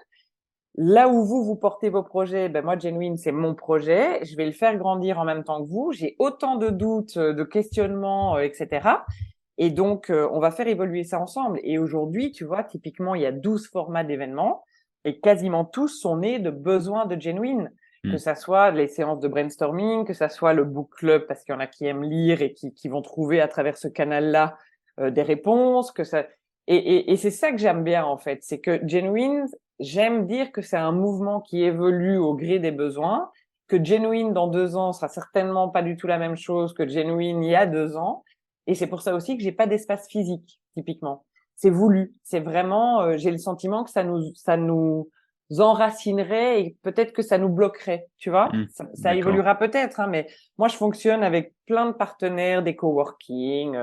Là où vous portez vos projets, ben moi, Genuine, c'est mon projet. Je vais le faire grandir en même temps que vous. J'ai autant de doutes, de questionnements, etc. Et donc, on va faire évoluer ça ensemble. Et aujourd'hui, tu vois, typiquement, il y a 12 formats d'événements et quasiment tous sont nés de besoins de Genuine. Que Mm. ça soit les séances de brainstorming, que ça soit le book club parce qu'il y en a qui aiment lire et qui vont trouver à travers ce canal-là des réponses, que ça. Et c'est ça que j'aime bien en fait, c'est que Genuine, j'aime dire que c'est un mouvement qui évolue au gré des besoins, que Genuine dans 2 ans sera certainement pas du tout la même chose que Genuine il y a 2 ans. Et c'est pour ça aussi que j'ai pas d'espace physique, typiquement. C'est voulu. C'est vraiment, j'ai le sentiment que ça nous enracinerait et peut-être que ça nous bloquerait, tu vois. Mm. Ça D'accord. évoluera peut-être, hein, mais moi, je fonctionne avec plein de partenaires, des coworking,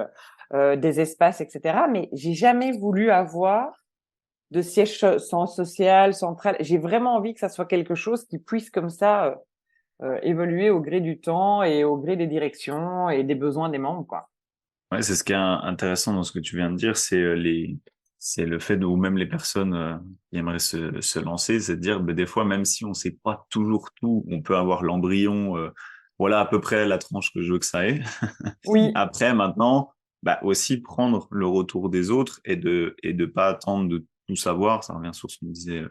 des espaces, etc. Mais j'ai jamais voulu avoir de siège social, central. J'ai vraiment envie que ça soit quelque chose qui puisse comme ça évoluer au gré du temps et au gré des directions et des besoins des membres, quoi. Ouais, c'est ce qui est intéressant dans ce que tu viens de dire, c'est le fait où même les personnes qui aimeraient se lancer, c'est de dire, ben, des fois, même si on sait pas toujours tout, on peut avoir l'embryon, voilà à peu près la tranche que je veux que ça ait. Oui, Après, maintenant, bah, aussi prendre le retour des autres et de pas attendre de tout savoir. Ça revient sur ce qu'on disait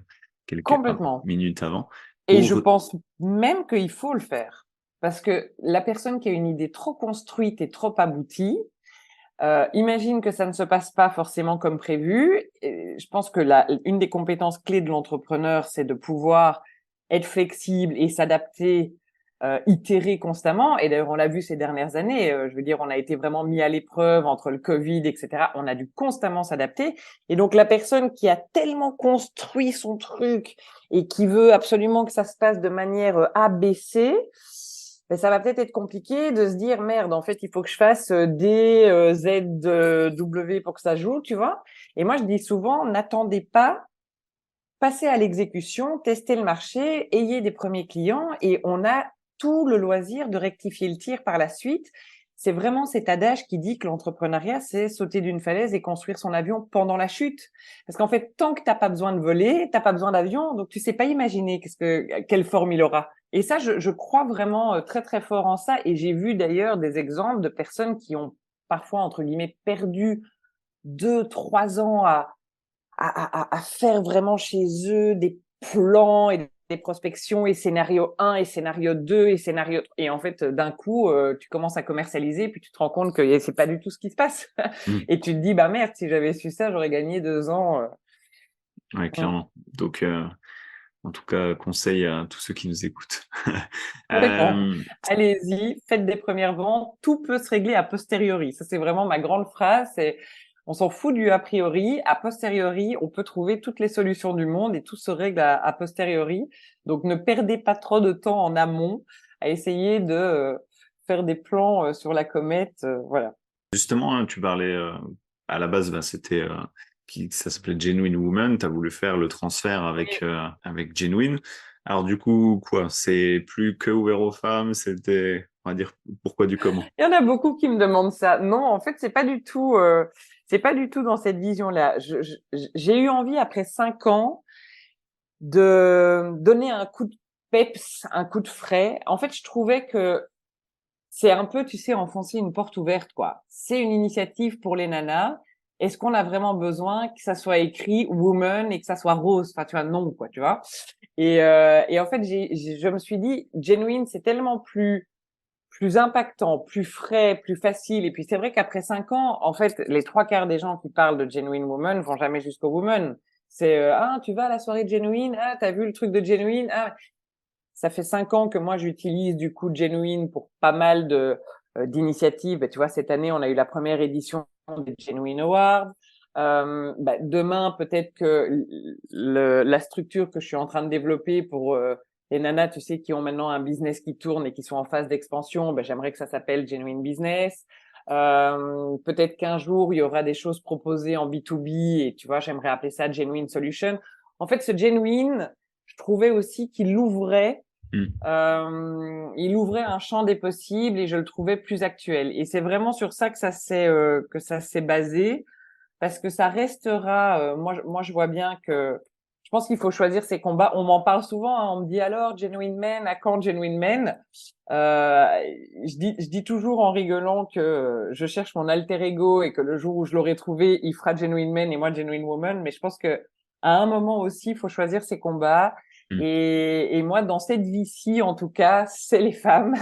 quelques complètement. minutes avant. Et je Pour, pense même qu'il faut le faire. Parce que la personne qui a une idée trop construite et trop aboutie, imagine que ça ne se passe pas forcément comme prévu. Et je pense que une des compétences clés de l'entrepreneur, c'est de pouvoir être flexible et s'adapter, itérer constamment. Et d'ailleurs, on l'a vu ces dernières années. Je veux dire, on a été vraiment mis à l'épreuve entre le Covid, etc. On a dû constamment s'adapter. Et donc, la personne qui a tellement construit son truc et qui veut absolument que ça se passe de manière ABC, ben, ça va peut-être être compliqué de se dire merde, en fait, il faut que je fasse D, Z, W pour que ça joue, tu vois. Et moi, je dis souvent, n'attendez pas, passez à l'exécution, testez le marché, ayez des premiers clients et on a tout le loisir de rectifier le tir par la suite. C'est vraiment cet adage qui dit que l'entrepreneuriat, c'est sauter d'une falaise et construire son avion pendant la chute. Parce qu'en fait, tant que t'as pas besoin de voler, t'as pas besoin d'avion, donc tu sais pas imaginer quelle forme il aura. Et ça, je crois vraiment très très fort en ça. Et j'ai vu d'ailleurs des exemples de personnes qui ont parfois entre guillemets perdu 2, 3 ans à faire vraiment chez eux des plans et des prospections et scénario 1 et scénario 2 et scénario et en fait d'un coup tu commences à commercialiser puis tu te rends compte que c'est pas du tout ce qui se passe hmm, et tu te dis bah merde, si j'avais su ça j'aurais gagné 2 ans. ouais, clairement. Donc, en tout cas, conseil à tous ceux qui nous écoutent. Complètement. Euh, Allez-y, faites des premières ventes, tout peut se régler a posteriori. Ça, c'est vraiment ma grande phrase. C'est, on s'en fout du a priori. A posteriori, on peut trouver toutes les solutions du monde et tout se règle a posteriori. Donc, ne perdez pas trop de temps en amont à essayer de faire des plans sur la comète. Voilà. Justement, hein, tu parlais à la base, bah, c'était ça s'appelait Genuine Woman. Tu as voulu faire le transfert avec Genuine. Alors du coup, quoi, c'est plus que ouvert aux femmes. C'était, on va dire, pourquoi du comment. Il y en a beaucoup qui me demandent ça. Non, en fait, c'est pas du tout dans cette vision-là. J'ai eu envie après 5 ans de donner un coup de peps, un coup de frais. En fait, je trouvais que c'est un peu, tu sais, enfoncer une porte ouverte, quoi. C'est une initiative pour les nanas. Est-ce qu'on a vraiment besoin que ça soit écrit woman et que ça soit rose? Enfin, tu vois, non, quoi, tu vois. Et en fait, je me suis dit, genuine, c'est tellement plus impactant, plus frais, plus facile. Et puis c'est vrai qu'après 5 ans, en fait, les trois quarts des gens qui parlent de Genuine Woman vont jamais jusqu'au Woman. C'est ah, tu vas à la soirée de Genuine, ah, t'as vu le truc de Genuine, ah. Ça fait 5 ans que moi j'utilise du coup Genuine pour pas mal de d'initiatives. Et tu vois, cette année, on a eu la première édition des Genuine Awards. Demain, peut-être que la structure que je suis en train de développer pour les nanas, tu sais, qui ont maintenant un business qui tourne et qui sont en phase d'expansion, j'aimerais que ça s'appelle Genuine Business. Peut-être qu'un jour, il y aura des choses proposées en B2B et tu vois, j'aimerais appeler ça Genuine Solution. En fait, ce Genuine, je trouvais aussi qu'il ouvrait un champ des possibles et je le trouvais plus actuel. Et c'est vraiment sur ça que ça s'est basé, parce que ça restera. Moi, je vois bien que je pense qu'il faut choisir ses combats. On m'en parle souvent. Hein, on me dit alors Genuine Men, à quand Genuine Men? Je dis toujours en rigolant que je cherche mon alter ego et que le jour où je l'aurai trouvé, il fera Genuine Men et moi Genuine Woman. Mais je pense que à un moment aussi, il faut choisir ses combats. Mm. Et moi, dans cette vie-ci, en tout cas, c'est les femmes.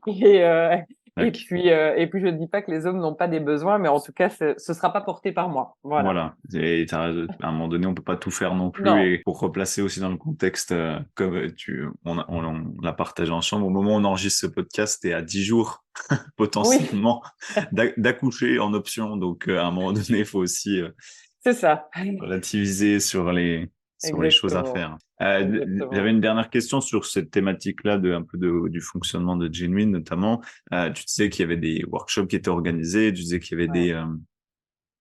Et, euh, Ok. et puis je ne dis pas que les hommes n'ont pas des besoins, mais en tout cas, ce sera pas porté par moi. Voilà. Voilà. Et à un moment donné, on peut pas tout faire non plus. Non. Et pour replacer aussi dans le contexte, comme on l'a partagé ensemble, au moment où on enregistre ce podcast, t'es à 10 jours Oui, potentiellement d'accoucher en option. Donc, à un moment donné, il faut aussi c'est ça. relativiser sur les choses à Exactement. faire. J'avais Exactement. une dernière question sur cette thématique-là du fonctionnement de Genuine notamment. Tu disais qu'il y avait des workshops qui étaient organisés, tu disais qu'il y avait Ouais.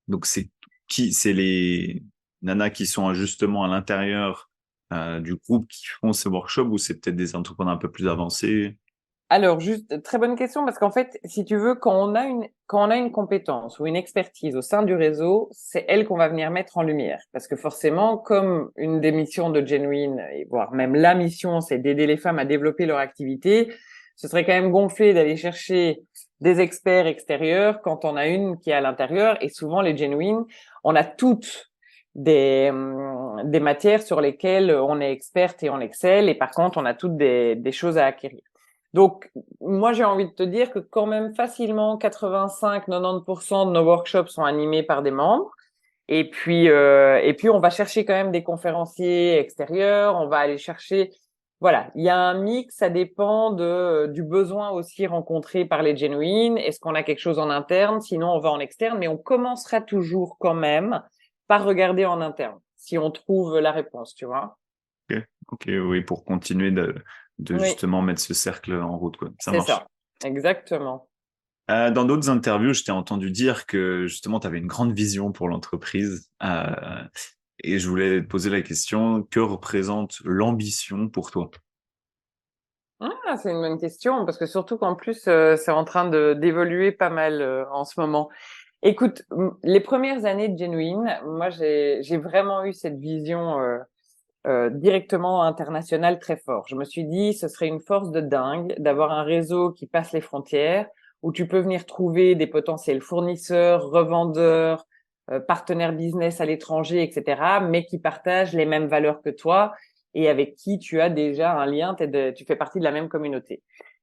donc c'est les nanas qui sont justement à l'intérieur du groupe qui font ces workshops ou c'est peut-être des entrepreneurs un peu plus avancés? Alors, juste, très bonne question, parce qu'en fait, si tu veux, quand on a une compétence ou une expertise au sein du réseau, c'est elle qu'on va venir mettre en lumière. Parce que forcément, comme une des missions de Genuine, et voire même la mission, c'est d'aider les femmes à développer leur activité, ce serait quand même gonflé d'aller chercher des experts extérieurs quand on a une qui est à l'intérieur. Et souvent, les Genuine, on a toutes des matières sur lesquelles on est experte et on excelle. Et par contre, on a toutes des choses à acquérir. Donc, moi, j'ai envie de te dire que quand même facilement 85-90% de nos workshops sont animés par des membres. Et puis, on va chercher quand même des conférenciers extérieurs. On va aller chercher, voilà, il y a un mix. Ça dépend du besoin aussi rencontré par les genuines. Est-ce qu'on a quelque chose en interne? Sinon, on va en externe. Mais on commencera toujours quand même par regarder en interne si on trouve la réponse, tu vois. Ok, ok, oui, pour continuer de Oui, justement mettre ce cercle en route, quoi. Ça c'est marche. ça. Exactement. Dans d'autres interviews, je t'ai entendu dire que justement, tu avais une grande vision pour l'entreprise. Et je voulais te poser la question, que représente l'ambition pour toi? Ah, c'est une bonne question parce que surtout qu'en plus c'est en train de d'évoluer pas mal en ce moment. Écoute, les premières années de Genuine, moi j'ai vraiment eu cette vision directement internationale très fort. Je me suis dit ce serait une force de dingue d'avoir un réseau qui passe les frontières où tu peux venir trouver des potentiels fournisseurs, revendeurs, partenaires business à l'étranger, etc., mais qui partagent les mêmes valeurs que toi et avec qui tu as déjà un lien, tu fais partie de la même communauté.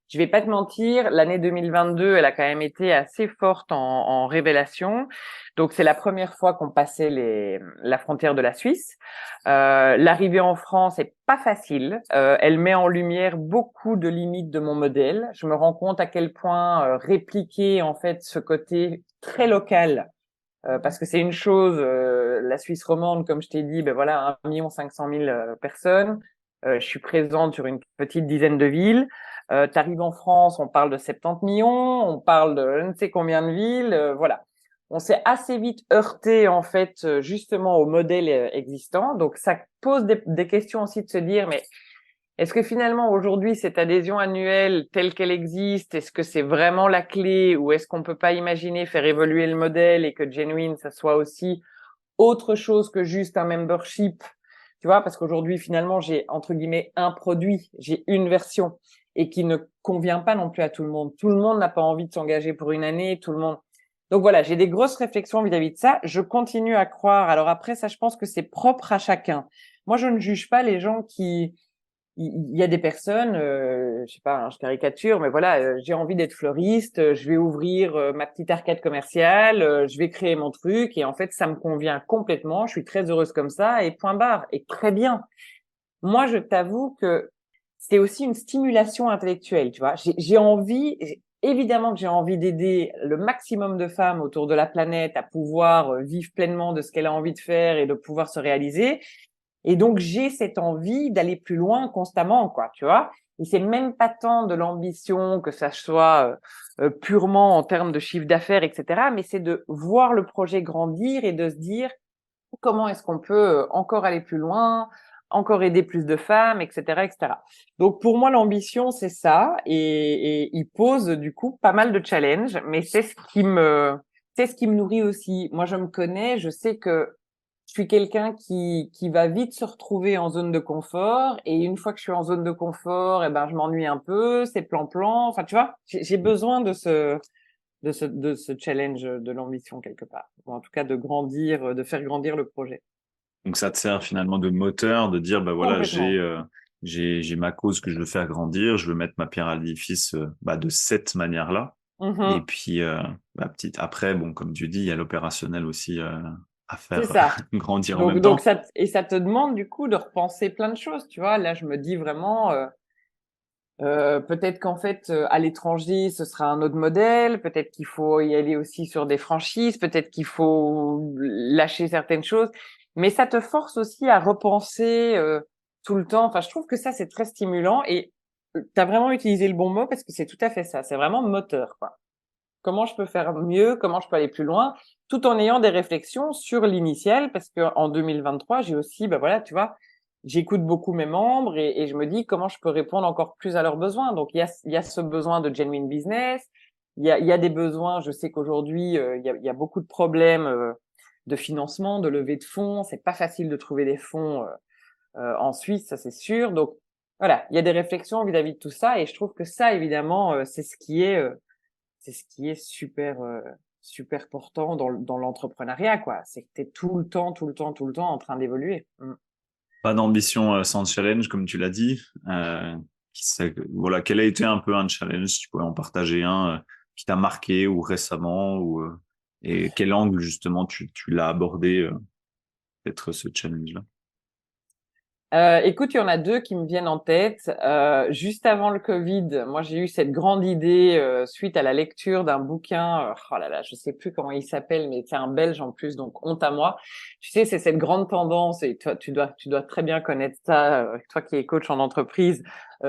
Je vais pas te mentir, l'année 2022, elle a quand même été assez forte en révélation. Donc, c'est la première fois qu'on passait la frontière de la Suisse. L'arrivée en France est pas facile. Elle met en lumière beaucoup de limites de mon modèle. Je me rends compte à quel point répliquer en fait ce côté très local, parce que c'est une chose, la Suisse romande, comme je t'ai dit, ben voilà, 1,5 million personnes. Je suis présente sur une petite dizaine de villes. Tu arrives en France, on parle de 70 millions, on parle de je ne sais combien de villes, voilà. On s'est assez vite heurté en fait justement au modèle existant. Donc ça pose des questions aussi de se dire, mais est-ce que finalement aujourd'hui cette adhésion annuelle telle qu'elle existe, est-ce que c'est vraiment la clé ou est-ce qu'on peut pas imaginer faire évoluer le modèle et que Genuine ça soit aussi autre chose que juste un membership, tu vois, parce qu'aujourd'hui finalement j'ai entre guillemets un produit, j'ai une version et qui ne convient pas non plus à tout le monde. Tout le monde n'a pas envie de s'engager pour une année, tout le monde. Donc voilà, j'ai des grosses réflexions vis-à-vis de ça. Je continue à croire. Alors après, ça, je pense que c'est propre à chacun. Moi, je ne juge pas les gens qui, il y a des personnes, je sais pas, hein, je caricature, mais voilà, j'ai envie d'être fleuriste, je vais ouvrir ma petite arcade commerciale, je vais créer mon truc et en fait, ça me convient complètement. Je suis très heureuse comme ça et point barre. Et très bien. Moi, je t'avoue que c'est aussi une stimulation intellectuelle, tu vois. J'ai envie, évidemment que j'ai envie d'aider le maximum de femmes autour de la planète à pouvoir vivre pleinement de ce qu'elle a envie de faire et de pouvoir se réaliser. Et donc, j'ai cette envie d'aller plus loin constamment, quoi, tu vois. Et c'est même pas tant de l'ambition que ça soit purement en termes de chiffre d'affaires, etc. Mais c'est de voir le projet grandir et de se dire comment est-ce qu'on peut encore aller plus loin, encore aider plus de femmes, etc., etc. Donc, pour moi, l'ambition, c'est ça. Et il pose, du coup, pas mal de challenges, mais c'est ce qui me nourrit aussi. Moi, je me connais, je sais que je suis quelqu'un qui va vite se retrouver en zone de confort. Et une fois que je suis en zone de confort, eh ben, je m'ennuie un peu, c'est plan-plan. Enfin, tu vois, j'ai besoin de ce challenge de l'ambition quelque part. Ou en tout cas, de grandir, de faire grandir le projet. Donc ça te sert finalement de moteur, de dire, bah voilà, Complètement. j'ai ma cause que je veux faire grandir, je veux mettre ma pierre à l'édifice bah, de cette manière-là. Et Mhm. puis, bah, après, bon, comme tu dis, il y a l'opérationnel aussi à C'est faire ça. grandir en Donc, même donc temps. ça, et ça te demande du coup de repenser plein de choses, tu vois. Là, je me dis vraiment, peut-être qu'en fait, à l'étranger, ce sera un autre modèle. Peut-être qu'il faut y aller aussi sur des franchises. Peut-être qu'il faut lâcher certaines choses. Mais ça te force aussi à repenser tout le temps. Enfin, je trouve que ça, c'est très stimulant. Et tu as vraiment utilisé le bon mot parce que c'est tout à fait ça. C'est vraiment moteur, quoi. Comment je peux faire mieux? Comment je peux aller plus loin? Tout en ayant des réflexions sur l'initial, parce que en 2023, j'ai aussi, bah voilà, tu vois, j'écoute beaucoup mes membres et je me dis comment je peux répondre encore plus à leurs besoins. Donc il y a ce besoin de genuine business, il y a des besoins. Je sais qu'aujourd'hui il y a beaucoup de problèmes de financement, de levée de fonds. C'est pas facile de trouver des fonds en Suisse, ça c'est sûr. Donc voilà, il y a des réflexions vis-à-vis de tout ça et je trouve que ça évidemment c'est ce qui est super super portant dans l'entrepreneuriat, quoi. C'est que tu es tout le temps, tout le temps, tout le temps en train d'évoluer. Pas d'ambition sans challenge, comme tu l'as dit. Voilà, quel a été un peu un challenge, si tu pourrais en partager un qui t'a marqué ou récemment, et quel angle justement tu l'as abordé, peut-être ce challenge-là. Écoute, il y en a deux qui me viennent en tête. Juste avant le Covid, moi j'ai eu cette grande idée suite à la lecture d'un bouquin. Oh là là, je sais plus comment il s'appelle, mais c'est un Belge en plus, donc honte à moi. Tu sais, c'est cette grande tendance et toi, tu dois très bien connaître ça, toi qui es coach en entreprise,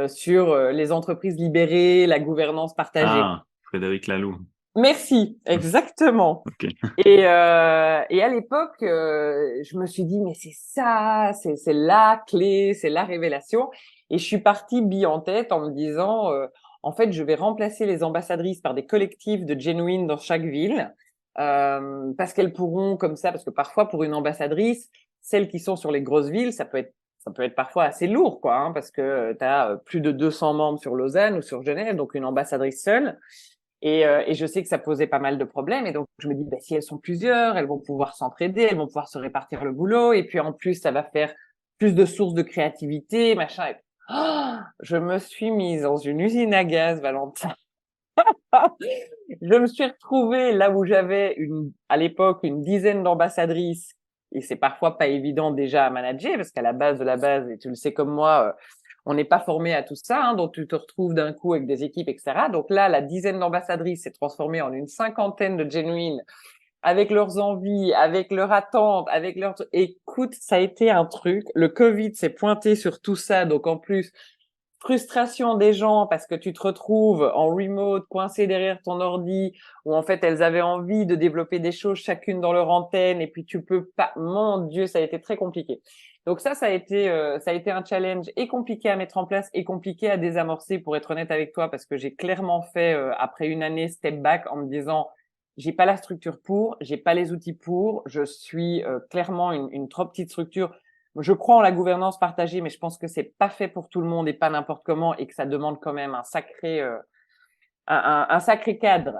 sur les entreprises libérées, la gouvernance partagée. Ah, Frédéric Laloux. Merci, exactement. Ok. Et à l'époque, je me suis dit, mais c'est ça, c'est la clé, c'est la révélation. Et je suis partie bille en tête en me disant, en fait, je vais remplacer les ambassadrices par des collectifs de genuine dans chaque ville, parce qu'elles pourront comme ça, parce que parfois pour une ambassadrice, celles qui sont sur les grosses villes, ça peut être parfois assez lourd, quoi, hein, parce que tu as plus de 200 membres sur Lausanne ou sur Genève, donc une ambassadrice seule. Et je sais que ça posait pas mal de problèmes. Et donc, je me dis, bah, si elles sont plusieurs, elles vont pouvoir s'entraider, elles vont pouvoir se répartir le boulot. Et puis, en plus, ça va faire plus de sources de créativité, machin. Et... Oh, je me suis mise dans une usine à gaz, Valentin. Je me suis retrouvée là où j'avais à l'époque, une dizaine d'ambassadrices. Et c'est parfois pas évident déjà à manager parce qu'à la base de la base, et tu le sais comme moi, on n'est pas formé à tout ça, hein, donc tu te retrouves d'un coup avec des équipes, etc. Donc là, la dizaine d'ambassadrices s'est transformée en une cinquantaine de genuines avec leurs envies, avec leurs attentes, avec leurs... Écoute, ça a été un truc. Le Covid s'est pointé sur tout ça, donc en plus, frustration des gens parce que tu te retrouves en remote, coincé derrière ton ordi, où en fait elles avaient envie de développer des choses chacune dans leur antenne et puis tu peux pas. Mon Dieu, ça a été très compliqué. Donc ça a été un challenge et compliqué à mettre en place et compliqué à désamorcer pour être honnête avec toi parce que j'ai clairement fait après une année step back en me disant j'ai pas la structure pour, j'ai pas les outils pour, je suis clairement une trop petite structure. je crois en la gouvernance partagée, mais je pense que c'est pas fait pour tout le monde et pas n'importe comment et que ça demande quand même un sacré cadre.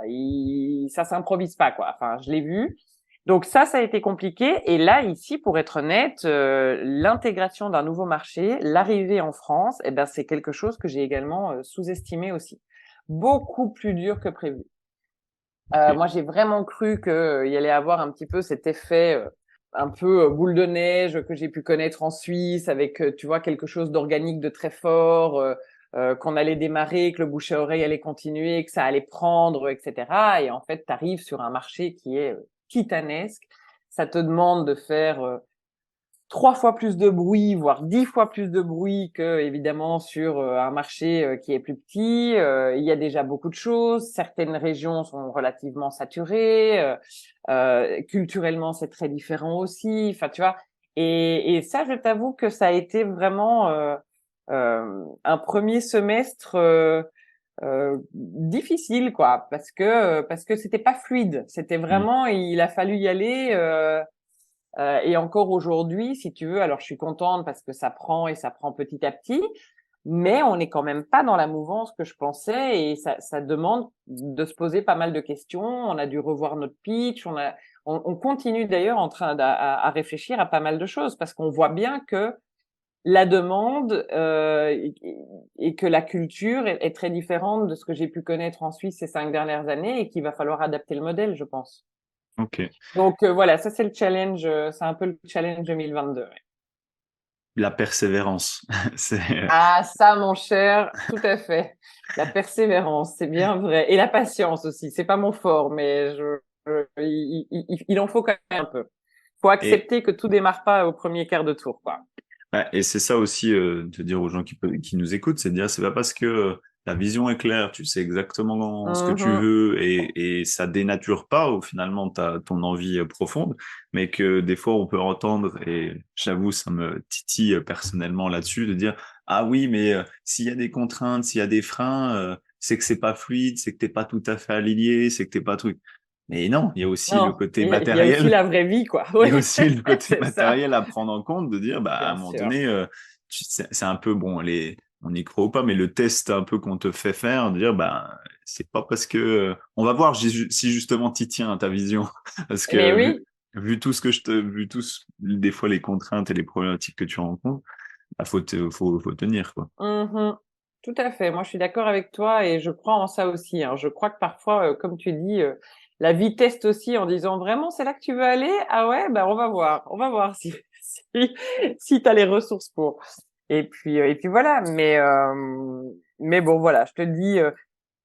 Ça s'improvise pas, quoi. Enfin, je l'ai vu. Donc ça a été compliqué. Et là, ici, pour être honnête, l'intégration d'un nouveau marché, l'arrivée en France, eh ben, c'est quelque chose que j'ai également sous-estimé aussi. Beaucoup plus dur que prévu. Ok. Moi, j'ai vraiment cru qu'il y allait avoir un petit peu cet effet un peu boule de neige que j'ai pu connaître en Suisse avec, tu vois, quelque chose d'organique de très fort, qu'on allait démarrer, que le bouche à oreille allait continuer, que ça allait prendre, etc. Et en fait, tu arrives sur un marché qui est titanesque. Ça te demande de faire 3 fois plus de bruit, voire 10 fois plus de bruit que évidemment sur un marché qui est plus petit. Il y a déjà beaucoup de choses. Certaines régions sont relativement saturées. Culturellement, c'est très différent aussi. Enfin, tu vois. Et ça, je t'avoue que ça a été vraiment un premier semestre difficile, quoi, parce que c'était pas fluide. C'était Mm. vraiment, il a fallu y aller. Et encore aujourd'hui, si tu veux, alors je suis contente parce que ça prend et ça prend petit à petit, mais on n'est quand même pas dans la mouvance que je pensais et ça demande de se poser pas mal de questions. On a dû revoir notre pitch, on continue d'ailleurs en train à réfléchir à pas mal de choses parce qu'on voit bien que la demande et que la culture est très différente de ce que j'ai pu connaître en Suisse ces 5 dernières années et qu'il va falloir adapter le modèle, je pense. Ok. Donc voilà, ça c'est le challenge, c'est un peu le challenge 2022. Ouais. La persévérance. C'est, Ah ça mon cher, tout à fait. La persévérance, c'est bien vrai. Et la patience aussi, c'est pas mon fort, mais il en faut quand même un peu. Faut et, accepter que tout démarre pas au premier quart de tour, quoi. ouais, et c'est ça aussi, de dire aux gens qui nous écoutent, c'est de dire, c'est pas parce que la vision est claire, tu sais exactement ce que tu Mhm. veux et ça dénature pas, ou finalement, ton envie profonde, mais que des fois, on peut entendre, et j'avoue, ça me titille personnellement là-dessus, de dire, ah oui, mais s'il y a des contraintes, s'il y a des freins, c'est que c'est pas fluide, c'est que t'es pas tout à fait aligné, c'est que t'es pas truc. Mais non, il y a aussi le Non, côté il y a aussi matériel. la vraie vie, quoi. Il y Oui, a aussi le côté c'est ça, matériel à prendre en compte, de dire, bah, à un bien moment sûr. donné, c'est un peu, bon, on y croit ou pas, mais le test un peu qu'on te fait faire, de dire, bah, c'est pas parce que, on va voir si justement t'y tiens à ta vision. Parce Mais que oui. vu tout ce que vu des fois les contraintes et les problématiques que tu rencontres, bah, faut tenir, quoi. Mhm. Tout à fait. Moi, je suis d'accord avec toi et je crois en ça aussi, hein. Je crois que parfois, comme tu dis, la vie teste aussi en disant vraiment, c'est là que tu veux aller? Ah ouais, ben on va voir si si t'as les ressources pour. Et puis voilà. Mais bon, voilà. Je te dis,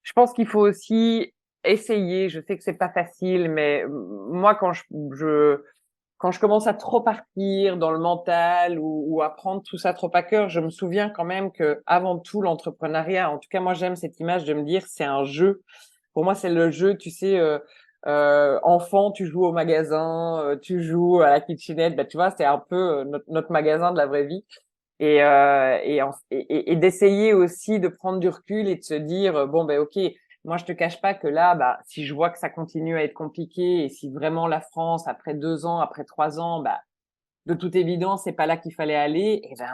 je pense qu'il faut aussi essayer. Je sais que c'est pas facile, mais moi, quand je commence à trop partir dans le mental ou à prendre tout ça trop à cœur, je me souviens quand même que avant tout l'entrepreneuriat, en tout cas moi j'aime cette image de me dire c'est un jeu. Pour moi c'est le jeu, tu sais, enfant tu joues au magasin, tu joues à la kitchenette, bah tu vois c'est un peu notre magasin de la vraie vie et d'essayer aussi de prendre du recul et de se dire bon ben ok, moi je te cache pas que là bah si je vois que ça continue à être compliqué et si vraiment la France après 2 ans, après 3 ans, bah de toute évidence c'est pas là qu'il fallait aller, et ben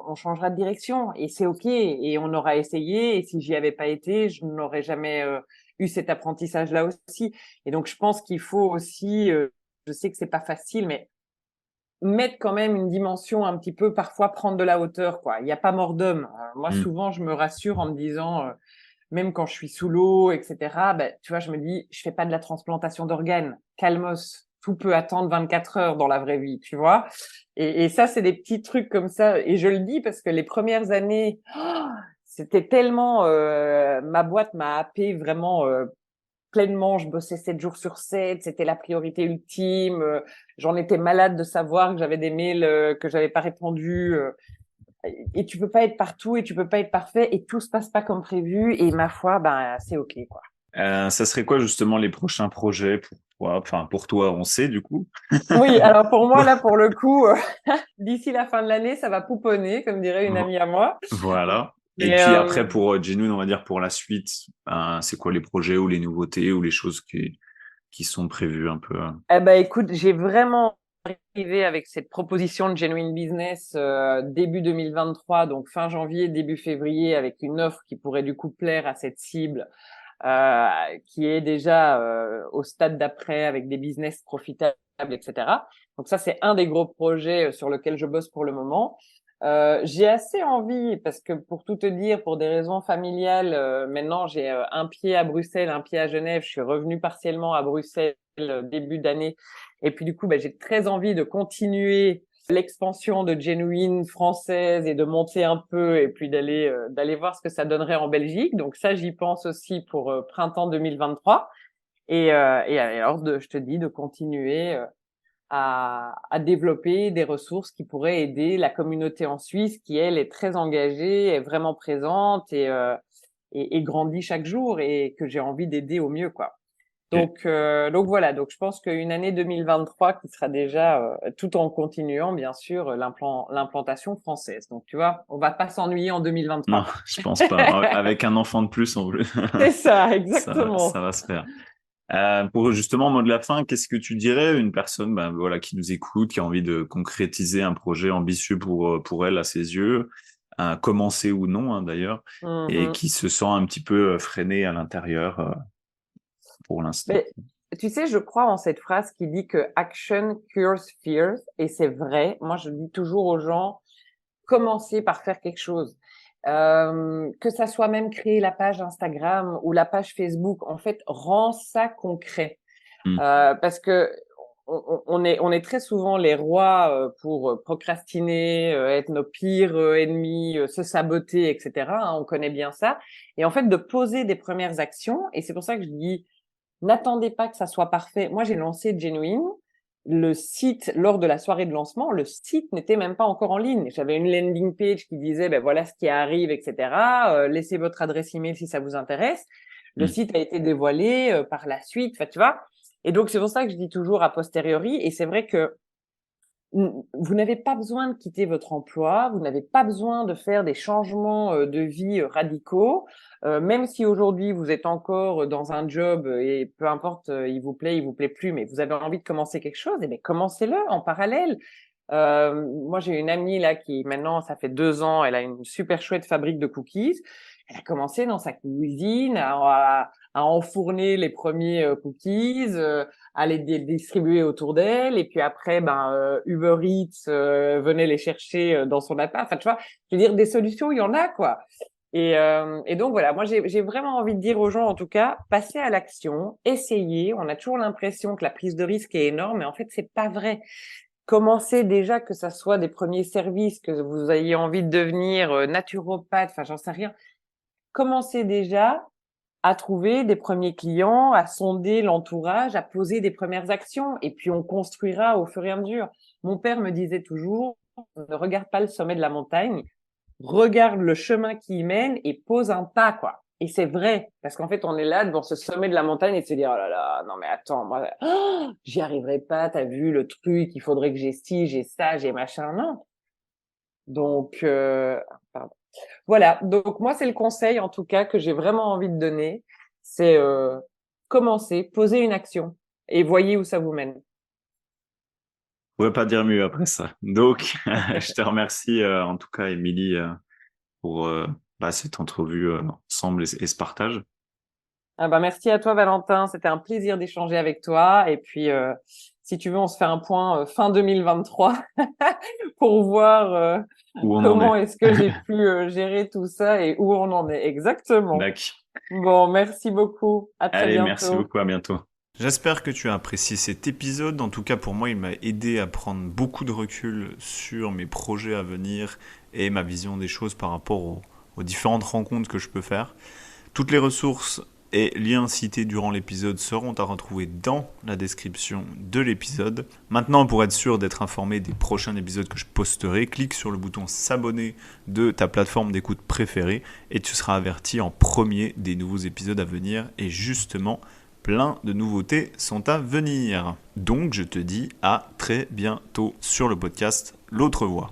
on changera de direction et c'est ok et on aura essayé et si j'y avais pas été je n'aurais jamais eu cet apprentissage là aussi et donc je pense qu'il faut aussi je sais que c'est pas facile mais mettre quand même une dimension un petit peu, parfois prendre de la hauteur, quoi. Il n'y a pas mort d'homme. Moi, Mm. souvent, je me rassure en me disant, même quand je suis sous l'eau, etc., ben, tu vois, je me dis, je fais pas de la transplantation d'organes. Calmos. Tout peut attendre 24 heures dans la vraie vie, tu vois. Et ça, c'est des petits trucs comme ça. Et je le dis parce que les premières années, c'était tellement, ma boîte m'a happé vraiment, pleinement, je bossais 7 jours sur 7, c'était la priorité ultime. J'en étais malade de savoir que j'avais des mails que j'avais pas répondus. Et tu peux pas être partout et tu peux pas être parfait et tout se passe pas comme prévu. Et ma foi, ben c'est ok quoi. Ça serait quoi justement les prochains projets pour toi? Enfin, pour toi, on sait du coup. Oui, alors pour moi là, pour le coup, d'ici la fin de l'année, ça va pouponner, comme dirait une Vo- amie à moi. Voilà. Et Mais puis après, pour Genoun, on va dire pour la suite, c'est quoi les projets ou les nouveautés ou les choses qui sont prévues un peu? eh ben écoute, j'ai vraiment arrivé avec cette proposition de Genuine Business début 2023, donc fin janvier, début février, avec une offre qui pourrait du coup plaire à cette cible, qui est déjà au stade d'après avec des business profitables, etc. Donc ça, c'est un des gros projets sur lequel je bosse pour le moment. J'ai assez envie, parce que pour tout te dire, pour des raisons familiales, maintenant j'ai un pied à Bruxelles, un pied à Genève. Je suis revenue partiellement à Bruxelles début d'année. Et puis du coup, j'ai très envie de continuer l'expansion de Genuine française et de monter un peu et puis d'aller voir ce que ça donnerait en Belgique. Donc ça, j'y pense aussi pour printemps 2023. Et alors, je te dis de continuer à développer des ressources qui pourraient aider la communauté en Suisse qui, elle, est très engagée, est vraiment présente et grandit chaque jour et que j'ai envie d'aider au mieux, quoi. Donc voilà, donc je pense qu'une année 2023 qui sera déjà, tout en continuant, bien sûr, l'implantation française. Donc, tu vois, on va pas s'ennuyer en Non, 2023. je pense pas. Avec un enfant de plus, C'est ça, ça exactement. va se faire. Pour justement, mot de la fin, qu'est-ce que tu dirais à une personne, voilà, qui nous écoute, qui a envie de concrétiser un projet ambitieux pour elle à ses yeux, commencer ou non, hein, d'ailleurs, et Mhm. qui se sent un petit peu freinée à l'intérieur pour l'instant. Mais tu sais, je crois en cette phrase qui dit que action cures fears, et c'est vrai. Moi, je dis toujours aux gens, commencez par faire quelque chose. Que ça soit même créer la page Instagram ou la page Facebook, en fait, rends ça concret. Mm. Parce que on est très souvent les rois pour procrastiner, être nos pires ennemis, se saboter, etc. Hein, on connaît bien ça. Et en fait, de poser des premières actions, et c'est pour ça que je dis, n'attendez pas que ça soit parfait. Moi, j'ai lancé Genuine. Le site, lors de la soirée de lancement, le site n'était même pas encore en ligne. J'avais une landing page qui disait, voilà ce qui arrive, etc. Laissez votre adresse email si ça vous intéresse. Le Mm. site a été dévoilé par la suite, tu vois. Et donc, c'est pour ça que je dis toujours a posteriori. Et c'est vrai que vous n'avez pas besoin de quitter votre emploi, vous n'avez pas besoin de faire des changements de vie radicaux, même si aujourd'hui vous êtes encore dans un job et peu importe, il vous plaît plus, mais vous avez envie de commencer quelque chose, et bien commencez-le en parallèle. Moi, j'ai une amie là qui maintenant, ça fait 2 ans, elle a une super chouette fabrique de cookies. Elle a commencé dans sa cuisine à enfourner les premiers cookies, à les distribuer autour d'elle, et puis après, Uber Eats venait les chercher dans son appart. Enfin, tu vois, je veux dire, des solutions, il y en a, quoi. Et donc voilà, moi j'ai vraiment envie de dire aux gens, en tout cas, passez à l'action, essayez. On a toujours l'impression que la prise de risque est énorme, mais en fait c'est pas vrai. Commencez déjà, que ça soit des premiers services, que vous ayez envie de devenir naturopathe, enfin j'en sais rien. Commencez déjà à trouver des premiers clients, à sonder l'entourage, à poser des premières actions, et puis on construira au fur et à mesure. Mon père me disait toujours, ne regarde pas le sommet de la montagne, regarde le chemin qui y mène et pose un pas, quoi. Et c'est vrai, parce qu'en fait, on est là devant ce sommet de la montagne et se dire, oh là là, non mais attends, moi, j'y arriverai pas, t'as vu le truc, il faudrait que j'ai ci, j'ai ça, j'ai machin, non. Donc, pardon. Voilà, donc moi, c'est le conseil, en tout cas, que j'ai vraiment envie de donner, c'est commencer, poser une action et voyez où ça vous mène. On pourrait pas dire mieux après ça. Donc, je te remercie en tout cas, Émilie, pour cette entrevue ensemble et ce partage. Ah merci à toi, Valentin. C'était un plaisir d'échanger avec toi. Et puis, si tu veux, on se fait un point fin 2023 pour voir Où on en comment est. est-ce que j'ai pu gérer tout ça et où on en est exactement. D'accord. Bon, merci beaucoup. À très Allez, merci bientôt. beaucoup, à bientôt. J'espère que tu as apprécié cet épisode. En tout cas, pour moi, il m'a aidé à prendre beaucoup de recul sur mes projets à venir et ma vision des choses par rapport aux différentes rencontres que je peux faire. Toutes les ressources et liens cités durant l'épisode seront à retrouver dans la description de l'épisode. Maintenant, pour être sûr d'être informé des prochains épisodes que je posterai, clique sur le bouton s'abonner de ta plateforme d'écoute préférée et tu seras averti en premier des nouveaux épisodes à venir. Et justement, plein de nouveautés sont à venir. Donc, je te dis à très bientôt sur le podcast L'autre voix.